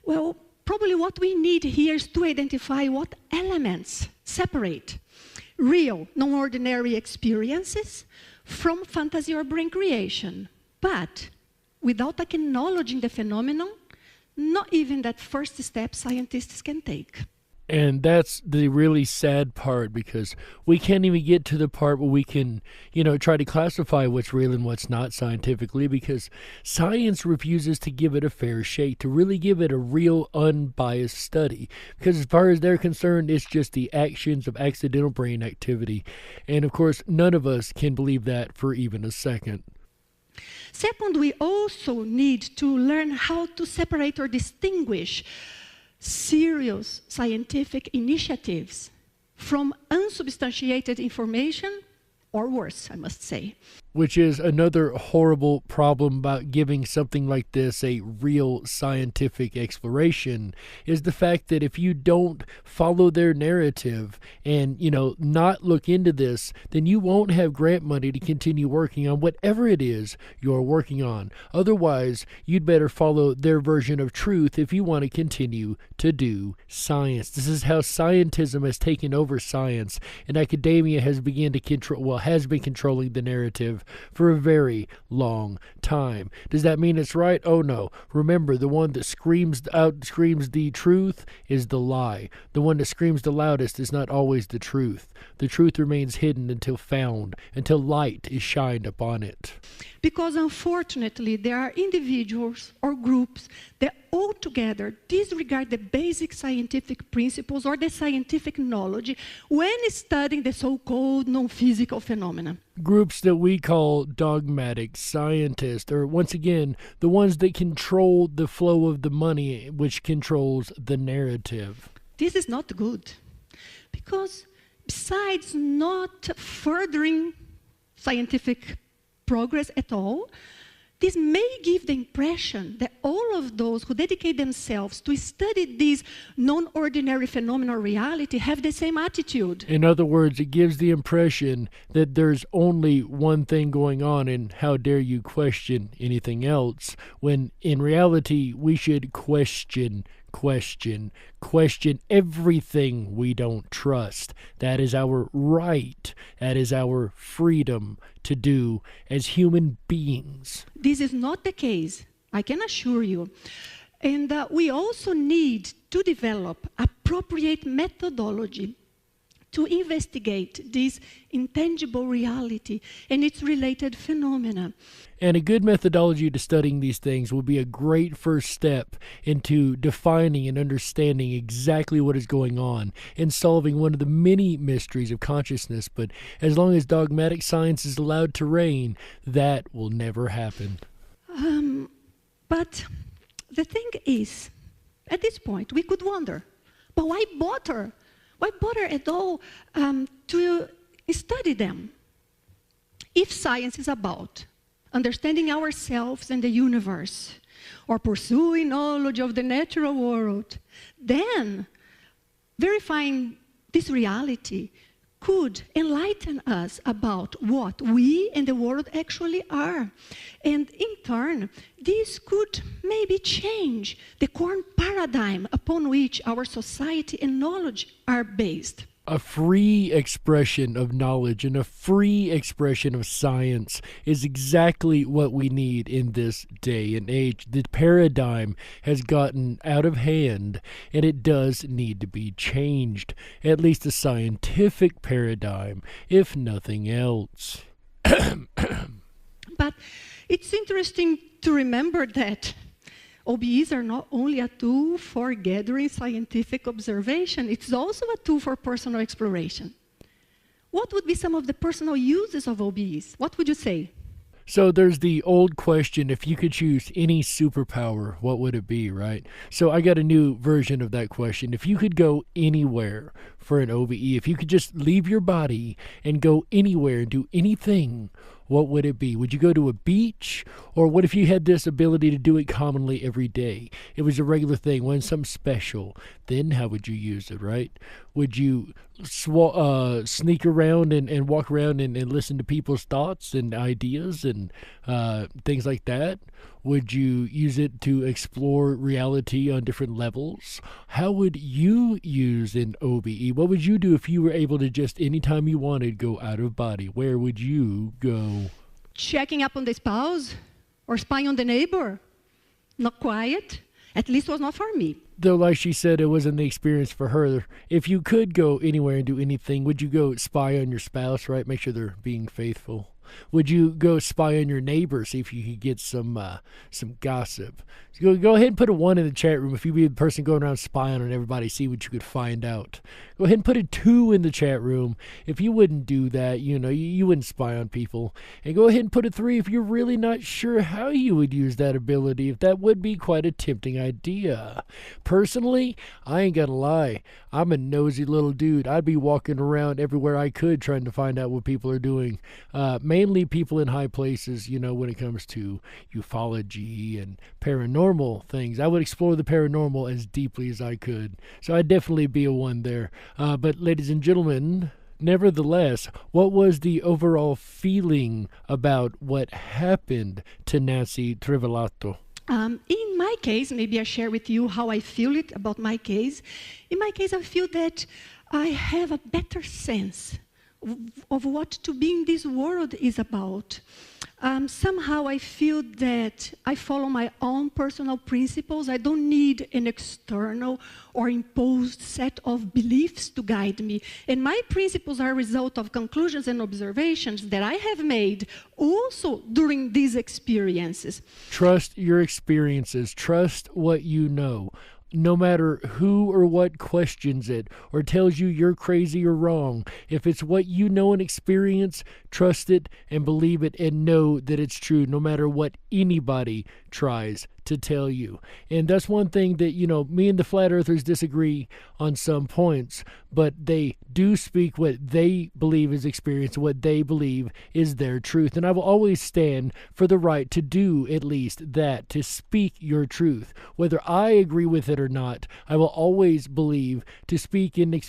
Well, probably what we need here is to identify what elements separate real, non-ordinary experiences from fantasy or brain creation. But without acknowledging the phenomenon, not even that first step scientists can take. And that's the really sad part, because we can't even get to the part where we can, try to classify what's real and what's not scientifically, because science refuses to give it a fair shake, to really give it a real unbiased study. Because as far as they're concerned, it's just the actions of accidental brain activity. And of course, none of us can believe that for even a second. Second, we also need to learn how to separate or distinguish serious scientific initiatives from unsubstantiated information, or worse, I must say. Which is another horrible problem about giving something like this a real scientific exploration, is the fact that if you don't follow their narrative and, not look into this, then you won't have grant money to continue working on whatever it is you're working on. Otherwise, you'd better follow their version of truth if you want to continue to do science. This is how scientism has taken over science, and academia has been controlling the narrative for a very long time. Does that mean it's right? Oh no. Remember, the one that screams the truth is the lie. The one that screams the loudest is not always the truth. The truth remains hidden until found, until light is shined upon it. Because unfortunately, there are individuals or groups that altogether disregard the basic scientific principles or the scientific knowledge when studying the so-called non-physical phenomena. Groups that we call dogmatic scientists, or once again, the ones that control the flow of the money, which controls the narrative. This is not good, because besides not furthering scientific progress at all, this may give the impression that all of those who dedicate themselves to study this non-ordinary phenomenal reality have the same attitude. In other words, it gives the impression that there's only one thing going on, and how dare you question anything else, when in reality we should question everything we don't trust. That is our right. That is our freedom to do as human beings. This is not the case, I can assure you. And we also need to develop appropriate methodology to investigate this intangible reality and its related phenomena. And a good methodology to studying these things will be a great first step into defining and understanding exactly what is going on and solving one of the many mysteries of consciousness. But as long as dogmatic science is allowed to reign, that will never happen. But the thing is, at this point, we could wonder, but why bother? Why bother at all to study them? If science is about understanding ourselves and the universe, or pursuing knowledge of the natural world, then verifying this reality could enlighten us about what we and the world actually are. And in turn, this could maybe change the core paradigm upon which our society and knowledge are based. A free expression of knowledge and a free expression of science is exactly what we need in this day and age. The paradigm has gotten out of hand, and it does need to be changed. At least the scientific paradigm, if nothing else. But it's interesting to remember that OBEs are not only a tool for gathering scientific observation, it's also a tool for personal exploration. What would be some of the personal uses of OBEs? What would you say? So there's the old question, if you could choose any superpower, what would it be, right? So I got a new version of that question. If you could go anywhere for an OBE, if you could just leave your body and go anywhere and do anything, what would it be? Would you go to a beach? Or what if you had this ability to do it commonly every day? It was a regular thing, wasn't something special. Then how would you use it, right? Would you sneak around and walk around and listen to people's thoughts and ideas and things like that? Would you use it to explore reality on different levels? How would you use an OBE? What would you do if you were able to just anytime you wanted go out of body? Where would you go? Checking up on the spouse or spying on the neighbor. Not quiet. At least was not for me. Though, like she said, it wasn't the experience for her. If you could go anywhere and do anything, would you go spy on your spouse, right? Make sure they're being faithful. Would you go spy on your neighbor, see if you could get some gossip? So go ahead and put a 1 in the chat room if you be the person going around spying on everybody, see what you could find out. Go ahead and put a 2 in the chat room if you wouldn't do that, you wouldn't spy on people. And go ahead and put a 3 if you're really not sure how you would use that ability, if that would be quite a tempting idea. Personally, I ain't gonna lie, I'm a nosy little dude. I'd be walking around everywhere I could trying to find out what people are doing. Mainly people in high places, when it comes to ufology and paranormal things. I would explore the paranormal as deeply as I could. So I'd definitely be a 1 there. But ladies and gentlemen, nevertheless, what was the overall feeling about what happened to Nancy Trivelato? In my case, maybe I share with you how I feel it about my case. In my case, I feel that I have a better sense of what to be in this world is about. Somehow I feel that I follow my own personal principles. I don't need an external or imposed set of beliefs to guide me. And my principles are a result of conclusions and observations that I have made also during these experiences. Trust your experiences. Trust what you know. No matter who or what questions it or tells you you're crazy or wrong, if it's what you know and experience, trust it and believe it and know that it's true, no matter what anybody tries to tell you. And that's one thing that, me and the flat earthers disagree on some points, but they do speak what they believe is experience, what they believe is their truth. And I will always stand for the right to do at least that, to speak your truth. Whether I agree with it or not, I will always believe to speak in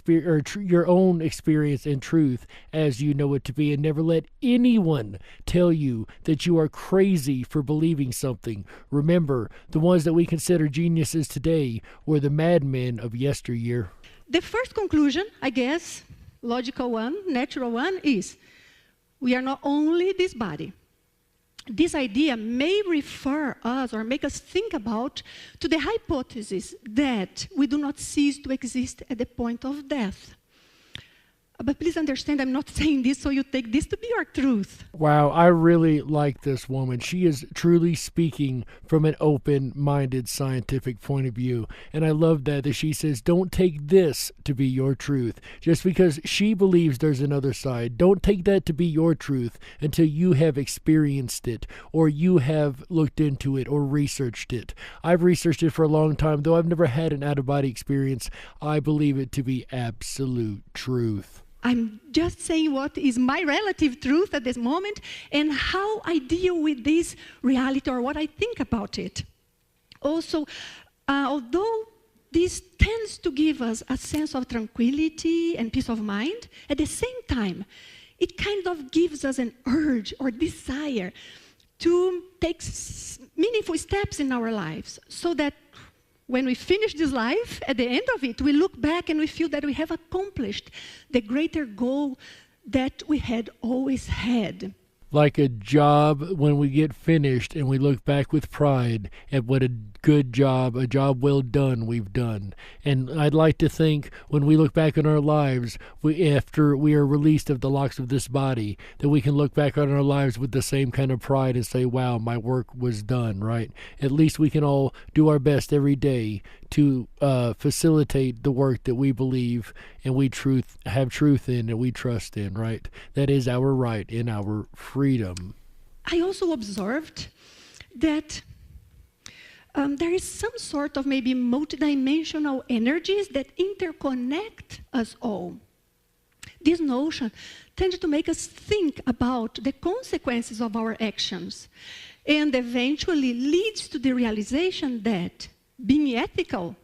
your own experience and truth as you know it to be, and never let anyone tell you that you are crazy for believing something. Remember, the ones that we consider geniuses today were the madmen of yesteryear. The first conclusion, I guess, logical one, natural one, is we are not only this body. This idea may refer us or make us think about to the hypothesis that we do not cease to exist at the point of death. But please understand, I'm not saying this so you take this to be your truth. Wow, I really like this woman. She is truly speaking from an open-minded scientific point of view. And I love that she says, don't take this to be your truth. Just because she believes there's another side, don't take that to be your truth until you have experienced it, or you have looked into it, or researched it. I've researched it for a long time, though I've never had an out-of-body experience. I believe it to be absolute truth. I'm just saying what is my relative truth at this moment and how I deal with this reality or what I think about it. Also, although this tends to give us a sense of tranquility and peace of mind, at the same time, it kind of gives us an urge or desire to take meaningful steps in our lives so that when we finish this life, at the end of it, we look back and we feel that we have accomplished the greater goal that we had always had. Like a job when we get finished and we look back with pride at what a good job, a job well done we've done. And I'd like to think when we look back on our lives, after we are released of the locks of this body, that we can look back on our lives with the same kind of pride and say, wow, my work was done, right? At least we can all do our best every day to facilitate the work that we believe and we have truth in and we trust in, right? That is our right and our freedom. I also observed that there is some sort of maybe multidimensional energies that interconnect us all. This notion tends to make us think about the consequences of our actions and eventually leads to the realization that being ethical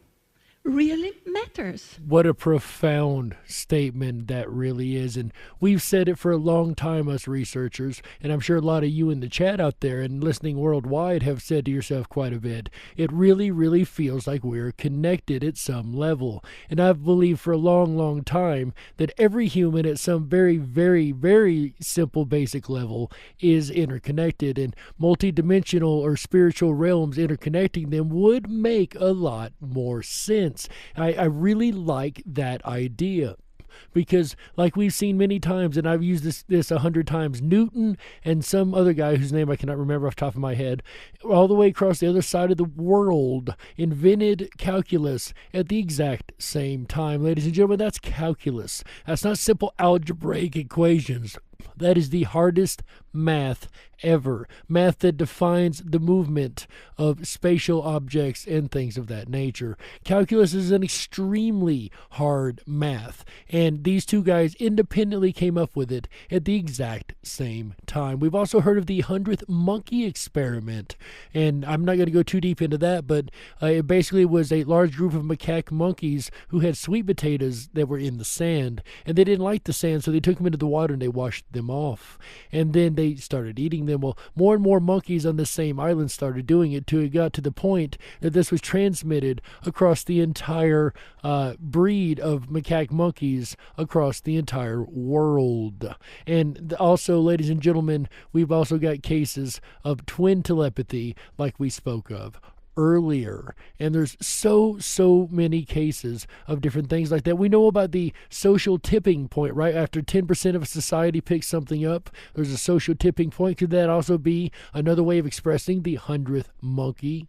really matters. What a profound statement that really is. And we've said it for a long time, us researchers, and I'm sure a lot of you in the chat out there and listening worldwide have said to yourself quite a bit. It really, really feels like we're connected at some level. And I've believed for a long, long time that every human at some very, very, very simple basic level is interconnected, and multidimensional or spiritual realms interconnecting them would make a lot more sense. I really like that idea because, like we've seen many times, and I've used this 100 times, Newton and some other guy whose name I cannot remember off the top of my head, all the way across the other side of the world, invented calculus at the exact same time. Ladies and gentlemen, that's calculus. That's not simple algebraic equations. That is the hardest math ever. Math that defines the movement of spatial objects and things of that nature. Calculus is an extremely hard math, and these two guys independently came up with it at the exact same time. We've also heard of the 100th monkey experiment, and I'm not going to go too deep into that, but it basically was a large group of macaque monkeys who had sweet potatoes that were in the sand, and they didn't like the sand, so they took them into the water and they washed them off, and then they started eating them. Well, more and more monkeys on the same island started doing it till it got to the point that this was transmitted across the entire breed of macaque monkeys across the entire world. And also, ladies and gentlemen, we've also got cases of twin telepathy like we spoke of earlier, and there's so many cases of different things like that. We know about the social tipping point, right? After 10% of society picks something up, there's a social tipping point. Could that also be another way of expressing the 100th monkey?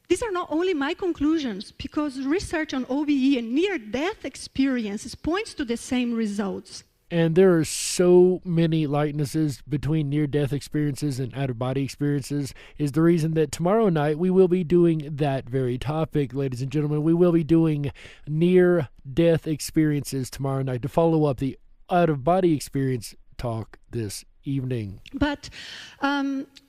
These are not only my conclusions, because research on OBE and near-death experiences points to the same results. And there are so many likenesses between near-death experiences and out-of-body experiences, is the reason that tomorrow night we will be doing that very topic, ladies and gentlemen. We will be doing near-death experiences tomorrow night to follow up the out-of-body experience talk this evening. But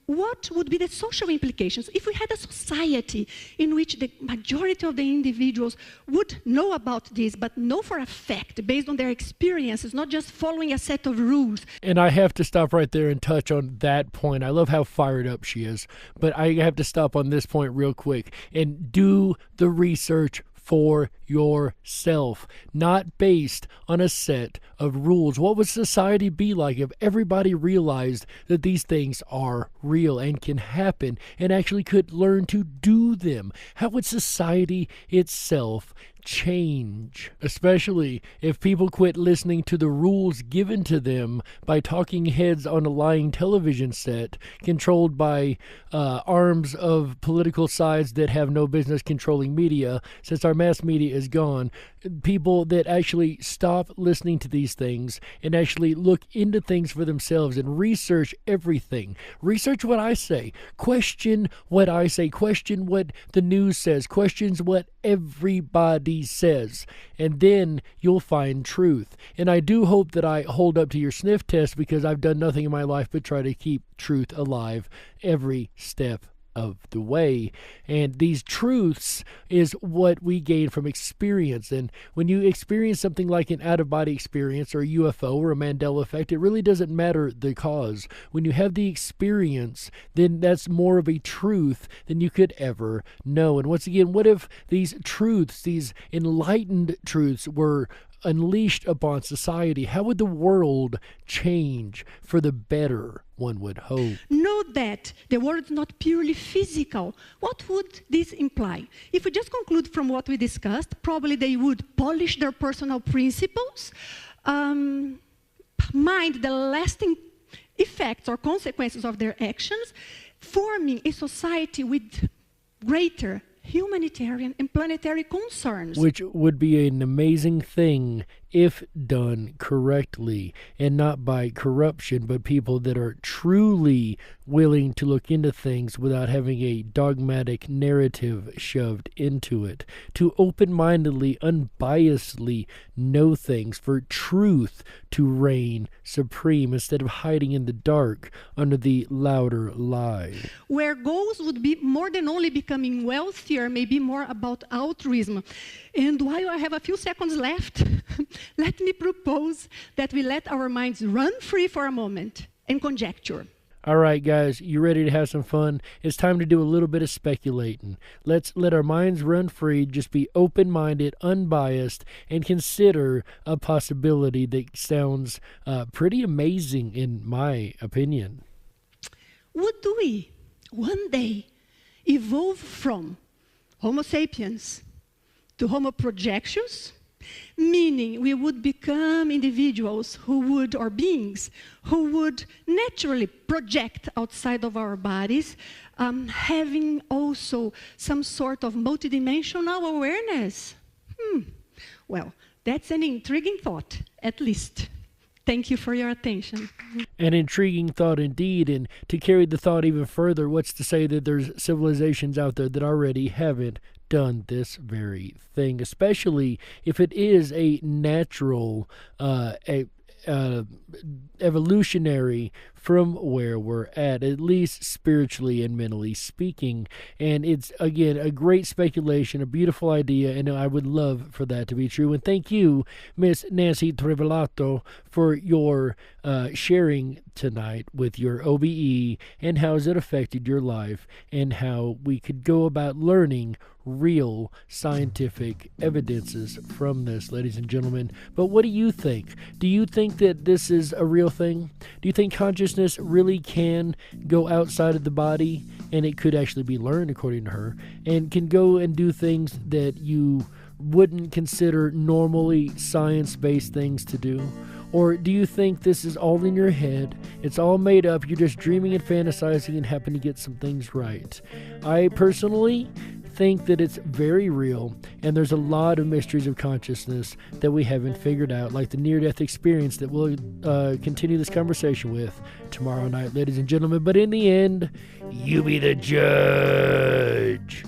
what would be the social implications if we had a society in which the majority of the individuals would know about this, but know for a fact, based on their experiences, not just following a set of rules? And I have to stop right there and touch on that point. I love how fired up she is, but I have to stop on this point real quick and do the research for yourself, not based on a set of rules. What would society be like if everybody realized that these things are real and can happen and actually could learn to do them? How would society itself change? Especially if people quit listening to the rules given to them by talking heads on a lying television set controlled by arms of political sides that have no business controlling media, since our mass media is gone. People that actually stop listening to these things and actually look into things for themselves and research everything. Research what I say. Question what I say. Question what the news says. Questions what everybody says. And then you'll find truth. And I do hope that I hold up to your sniff test, because I've done nothing in my life but try to keep truth alive every step of the way. And these truths is what we gain from experience. And when you experience something like an out-of-body experience or a UFO or a Mandela effect, it really doesn't matter the cause. When you have the experience, then that's more of a truth than you could ever know. And once again, what if these truths, these enlightened truths, were unleashed upon society? How would the world change for the better, one would hope? Note that the world is not purely physical. What would this imply? If we just conclude from what we discussed, probably they would polish their personal principles, mind the lasting effects or consequences of their actions, forming a society with greater humanitarian and planetary concerns. Which would be an amazing thing if done correctly, and not by corruption, but people that are truly willing to look into things without having a dogmatic narrative shoved into it, to open-mindedly, unbiasedly know things, for truth to reign supreme instead of hiding in the dark under the louder lie. Where goals would be more than only becoming wealthier, maybe more about altruism. And while I have a few seconds left, let me propose that we let our minds run free for a moment and conjecture. All right, guys, you ready to have some fun? It's time to do a little bit of speculating. Let's let our minds run free, just be open-minded, unbiased, and consider a possibility that sounds pretty amazing in my opinion. Would we one day evolve from Homo sapiens to Homo projectius? Meaning we would become individuals who would, or beings, who would naturally project outside of our bodies, having also some sort of multidimensional awareness. Well, that's an intriguing thought, at least. Thank you for your attention. An intriguing thought indeed, and to carry the thought even further, what's to say that there's civilizations out there that already haven't done this very thing, especially if it is a natural evolutionary from where we're at least spiritually and mentally speaking. And it's, again, a great speculation, a beautiful idea, and I would love for that to be true. And thank you, Miss Nancy Trevelato, for your sharing tonight with your OBE and how has it affected your life and how we could go about learning real scientific evidences from this, ladies and gentlemen. But what do you think? Do you think that this is a real thing? Do you think consciousness really can go outside of the body and it could actually be learned, according to her, and can go and do things that you wouldn't consider normally science-based things to do? Or do you think this is all in your head, it's all made up, you're just dreaming and fantasizing and happen to get some things right? I personally think that it's very real, and there's a lot of mysteries of consciousness that we haven't figured out, like the near-death experience that we'll continue this conversation with tomorrow night, ladies and gentlemen. But in the end, you be the judge.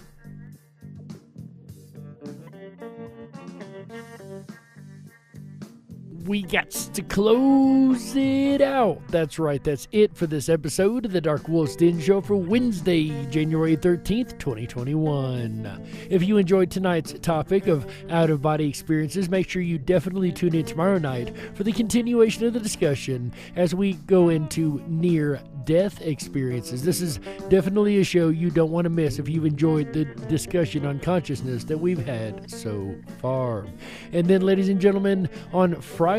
We got to close it out. That's right, that's it for this episode of the Darkwolf's Den Show for Wednesday, January 13th, 2021. If you enjoyed tonight's topic of out-of-body experiences, make sure you definitely tune in tomorrow night for the continuation of the discussion as we go into near-death experiences. This is definitely a show you don't want to miss if you've enjoyed the discussion on consciousness that we've had so far. And then, ladies and gentlemen, on Friday,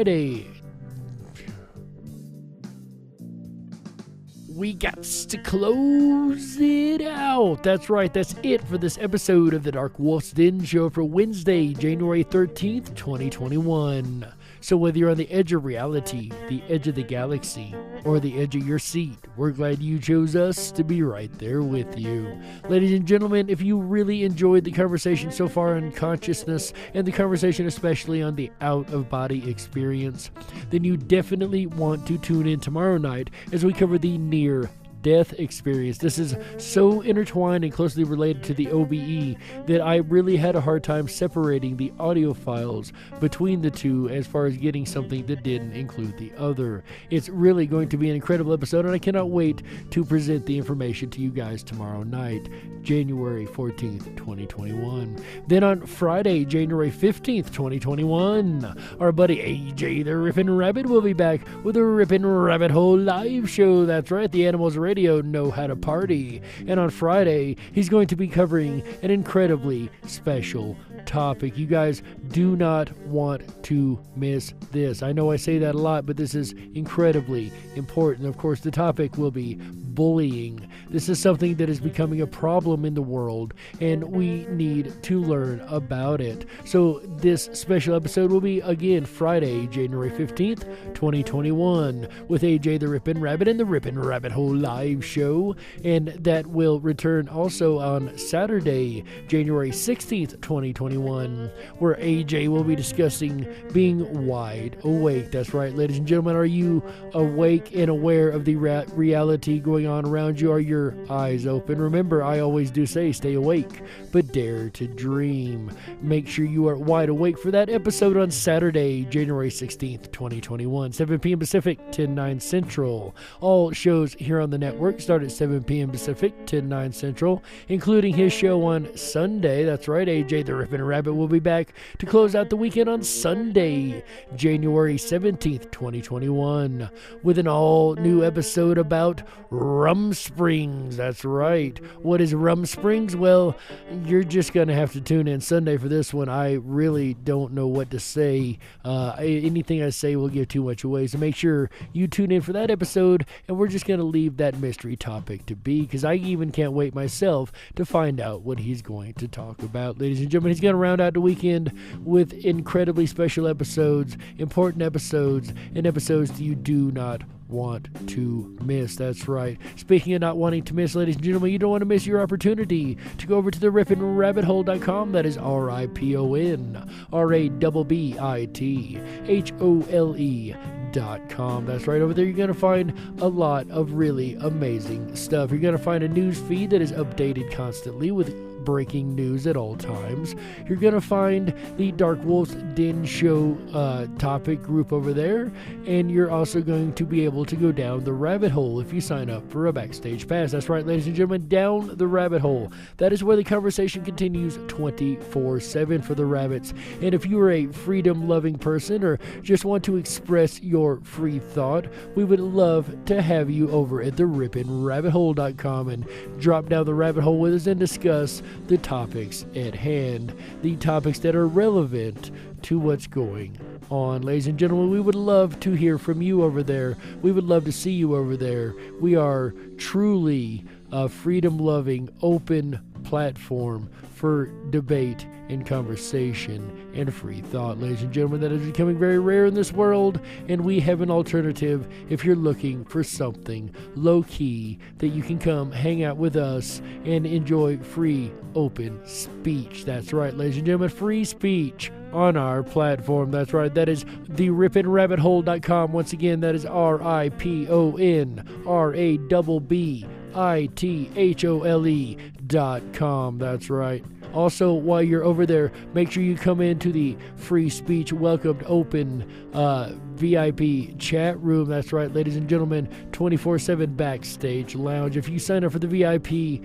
we got to close it out. That's right, that's it for this episode of the Darkwolf's Den Show for Wednesday, January 13th, 2021. So whether you're on the edge of reality, the edge of the galaxy, or the edge of your seat, we're glad you chose us to be right there with you. Ladies and gentlemen, if you really enjoyed the conversation so far on consciousness, and the conversation especially on the out-of-body experience, then you definitely want to tune in tomorrow night as we cover the near-death experience. This is so intertwined and closely related to the OBE that I really had a hard time separating the audio files between the two as far as getting something that didn't include the other. It's really going to be an incredible episode, and I cannot wait to present the information to you guys tomorrow night, January 14th, 2021. Then on Friday, January 15th, 2021, our buddy AJ the Rippin' Rabbit will be back with a Rippin' Rabbit Hole live show. That's right, the Animals Radio know how to party. And on Friday, he's going to be covering an incredibly special topic. You guys do not want to miss this. I know I say that a lot, but this is incredibly important. Of course, the topic will be bullying. This is something that is becoming a problem in the world, and we need to learn about it. So this special episode will be, again, Friday, January 15th, 2021, with AJ the Rippin' Rabbit and the Rippin' Rabbit Hole live show, and that will return also on Saturday, January 16th, 2021, where AJ will be discussing being wide awake. That's right, ladies and gentlemen. Are you awake and aware of the reality going on around you? Are your eyes open? Remember, I always do say stay awake, but dare to dream. Make sure you are wide awake for that episode on Saturday, January 16th, 2021, 7 p.m. Pacific, 10/9 Central. All shows here on the network start at 7 p.m. Pacific, 10/9 Central, including his show on Sunday. That's right, AJ the Rippin' Rabbit will be back to close out the weekend on Sunday, January 17th, 2021, with an all-new episode about Rum Springs. That's right. What is Rum Springs? Well, you're just going to have to tune in Sunday for this one. I really don't know what to say. Anything I say will give too much away, so make sure you tune in for that episode, and we're just going to leave that mystery topic to be, because I even can't wait myself to find out what he's going to talk about. Ladies and gentlemen, he's going to round out the weekend with incredibly special episodes, important episodes, and episodes you do not want to miss. That's right. Speaking of not wanting to miss, ladies and gentlemen, you don't want to miss your opportunity to go over to the rippinrabbithole.com. That is RIPONRABBITHOLE.com. That's right. Over there, you're going to find a lot of really amazing stuff. You're going to find a news feed that is updated constantly with breaking news at all times. You're going to find the Darkwolf's Den Show topic group over there, and you're also going to be able to go down the rabbit hole if you sign up for a backstage pass. That's right, ladies and gentlemen, down the rabbit hole. That is where the conversation continues 24/7 for the rabbits. And if you are a freedom-loving person or just want to express your free thought, we would love to have you over at the rippinrabbithole.com and drop down the rabbit hole with us and discuss the topics at hand, the topics that are relevant to what's going on. Ladies and gentlemen, we would love to hear from you over there. We would love to see you over there. We are truly a freedom-loving, open platform for debate and conversation and free thought, ladies and gentlemen, that is becoming very rare in this world, and we have an alternative if you're looking for something low-key that you can come hang out with us and enjoy free open speech. That's right, ladies and gentlemen, free speech on our platform. That's right, that is the ripinrabbithole.com. Once again, that is RIPONRABBITHOLE.com. That's right. Also, while you're over there, make sure you come into the free speech welcomed open VIP chat room. That's right, ladies and gentlemen, 24/7 backstage lounge. If you sign up for the VIP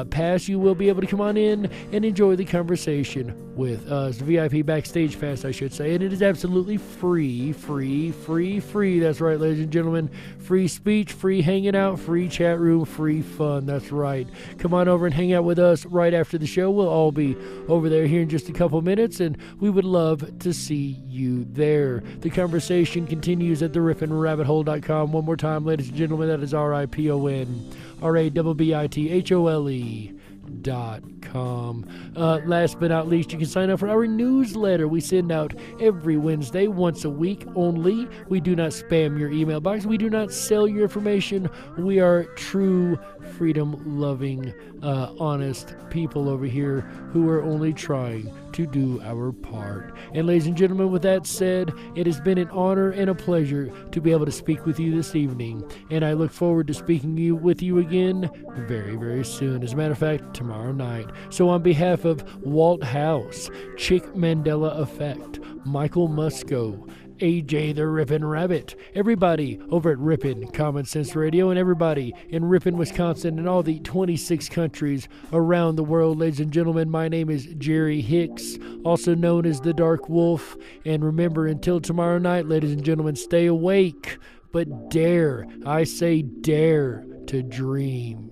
pass, you will be able to come on in and enjoy the conversation with us. The VIP backstage pass, I should say, and it is absolutely free. That's right, ladies and gentlemen, free speech, free hanging out, free chat room, free fun. That's right. Come on over and hang out with us right after the show. We'll all be over there here in just a couple minutes, and we would love to see you there. The conversation continues at the ripinrabbithole.com. One more time, ladies and gentlemen, that is RIPONRABBITHOLE.com. Last but not least, you can sign up for our newsletter. We send out every Wednesday, once a week only. We do not spam your email box. We do not sell your information. We are true freedom-loving, honest people over here who are only trying to do our part. And ladies and gentlemen, with that said, it has been an honor and a pleasure to be able to speak with you this evening, and I look forward to speaking with you again very, very soon. As a matter of fact, tomorrow night. So on behalf of Walt House, Chick Mandela Effect, Michael Musco, AJ the Rippin' Rabbit, everybody over at Rippin' Common Sense Radio, and everybody in Rippin', Wisconsin, and all the 26 countries around the world, ladies and gentlemen, my name is Jerry Hicks, also known as the Dark Wolf. And remember, until tomorrow night, ladies and gentlemen, stay awake, but dare, I say dare, to dream.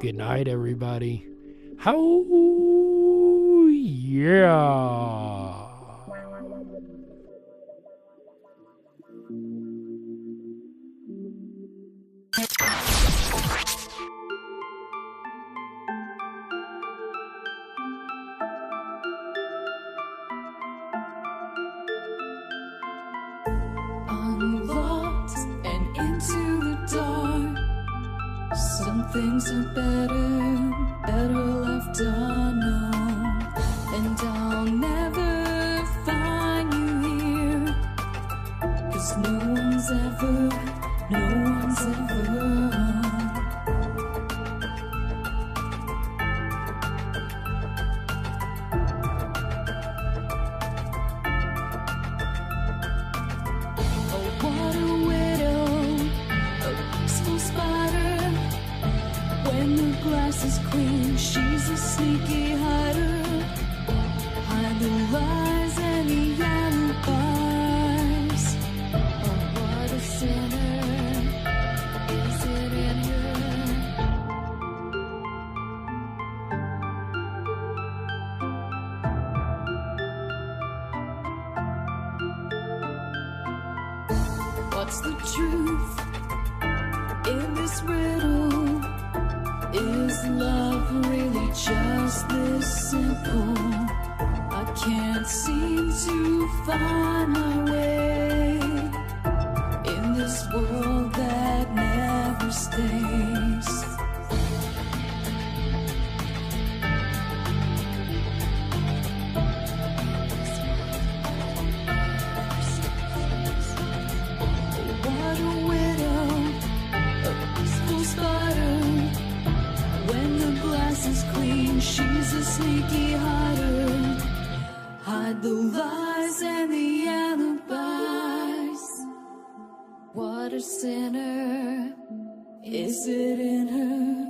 Good night, everybody. How yeah. Unlocked and into the dark. Some things are better left unknown. And I'll never find you here, 'cause no one's ever is clean, she's a sneaky hider. Hide the lies and the alibis. Oh, what a sinner. Is it in her? What's the truth in this riddle? Is love really just this simple? I can't seem to find my way in this world that never stays. What a widow, a peaceful spider. When the glass is clean, she's a sneaky hider. Hide the lies and the alibis. What a sinner. Is it in her?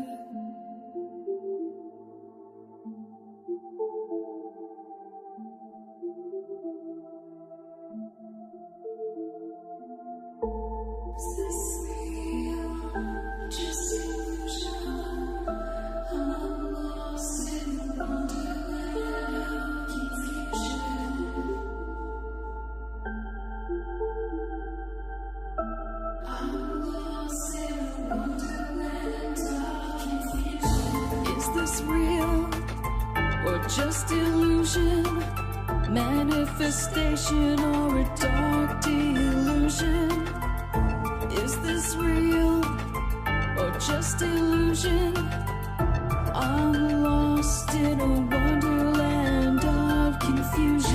I'm lost in a wonderland of just illusion, manifestation, or a dark delusion? Is this real or just illusion? I'm lost in a wonderland of confusion.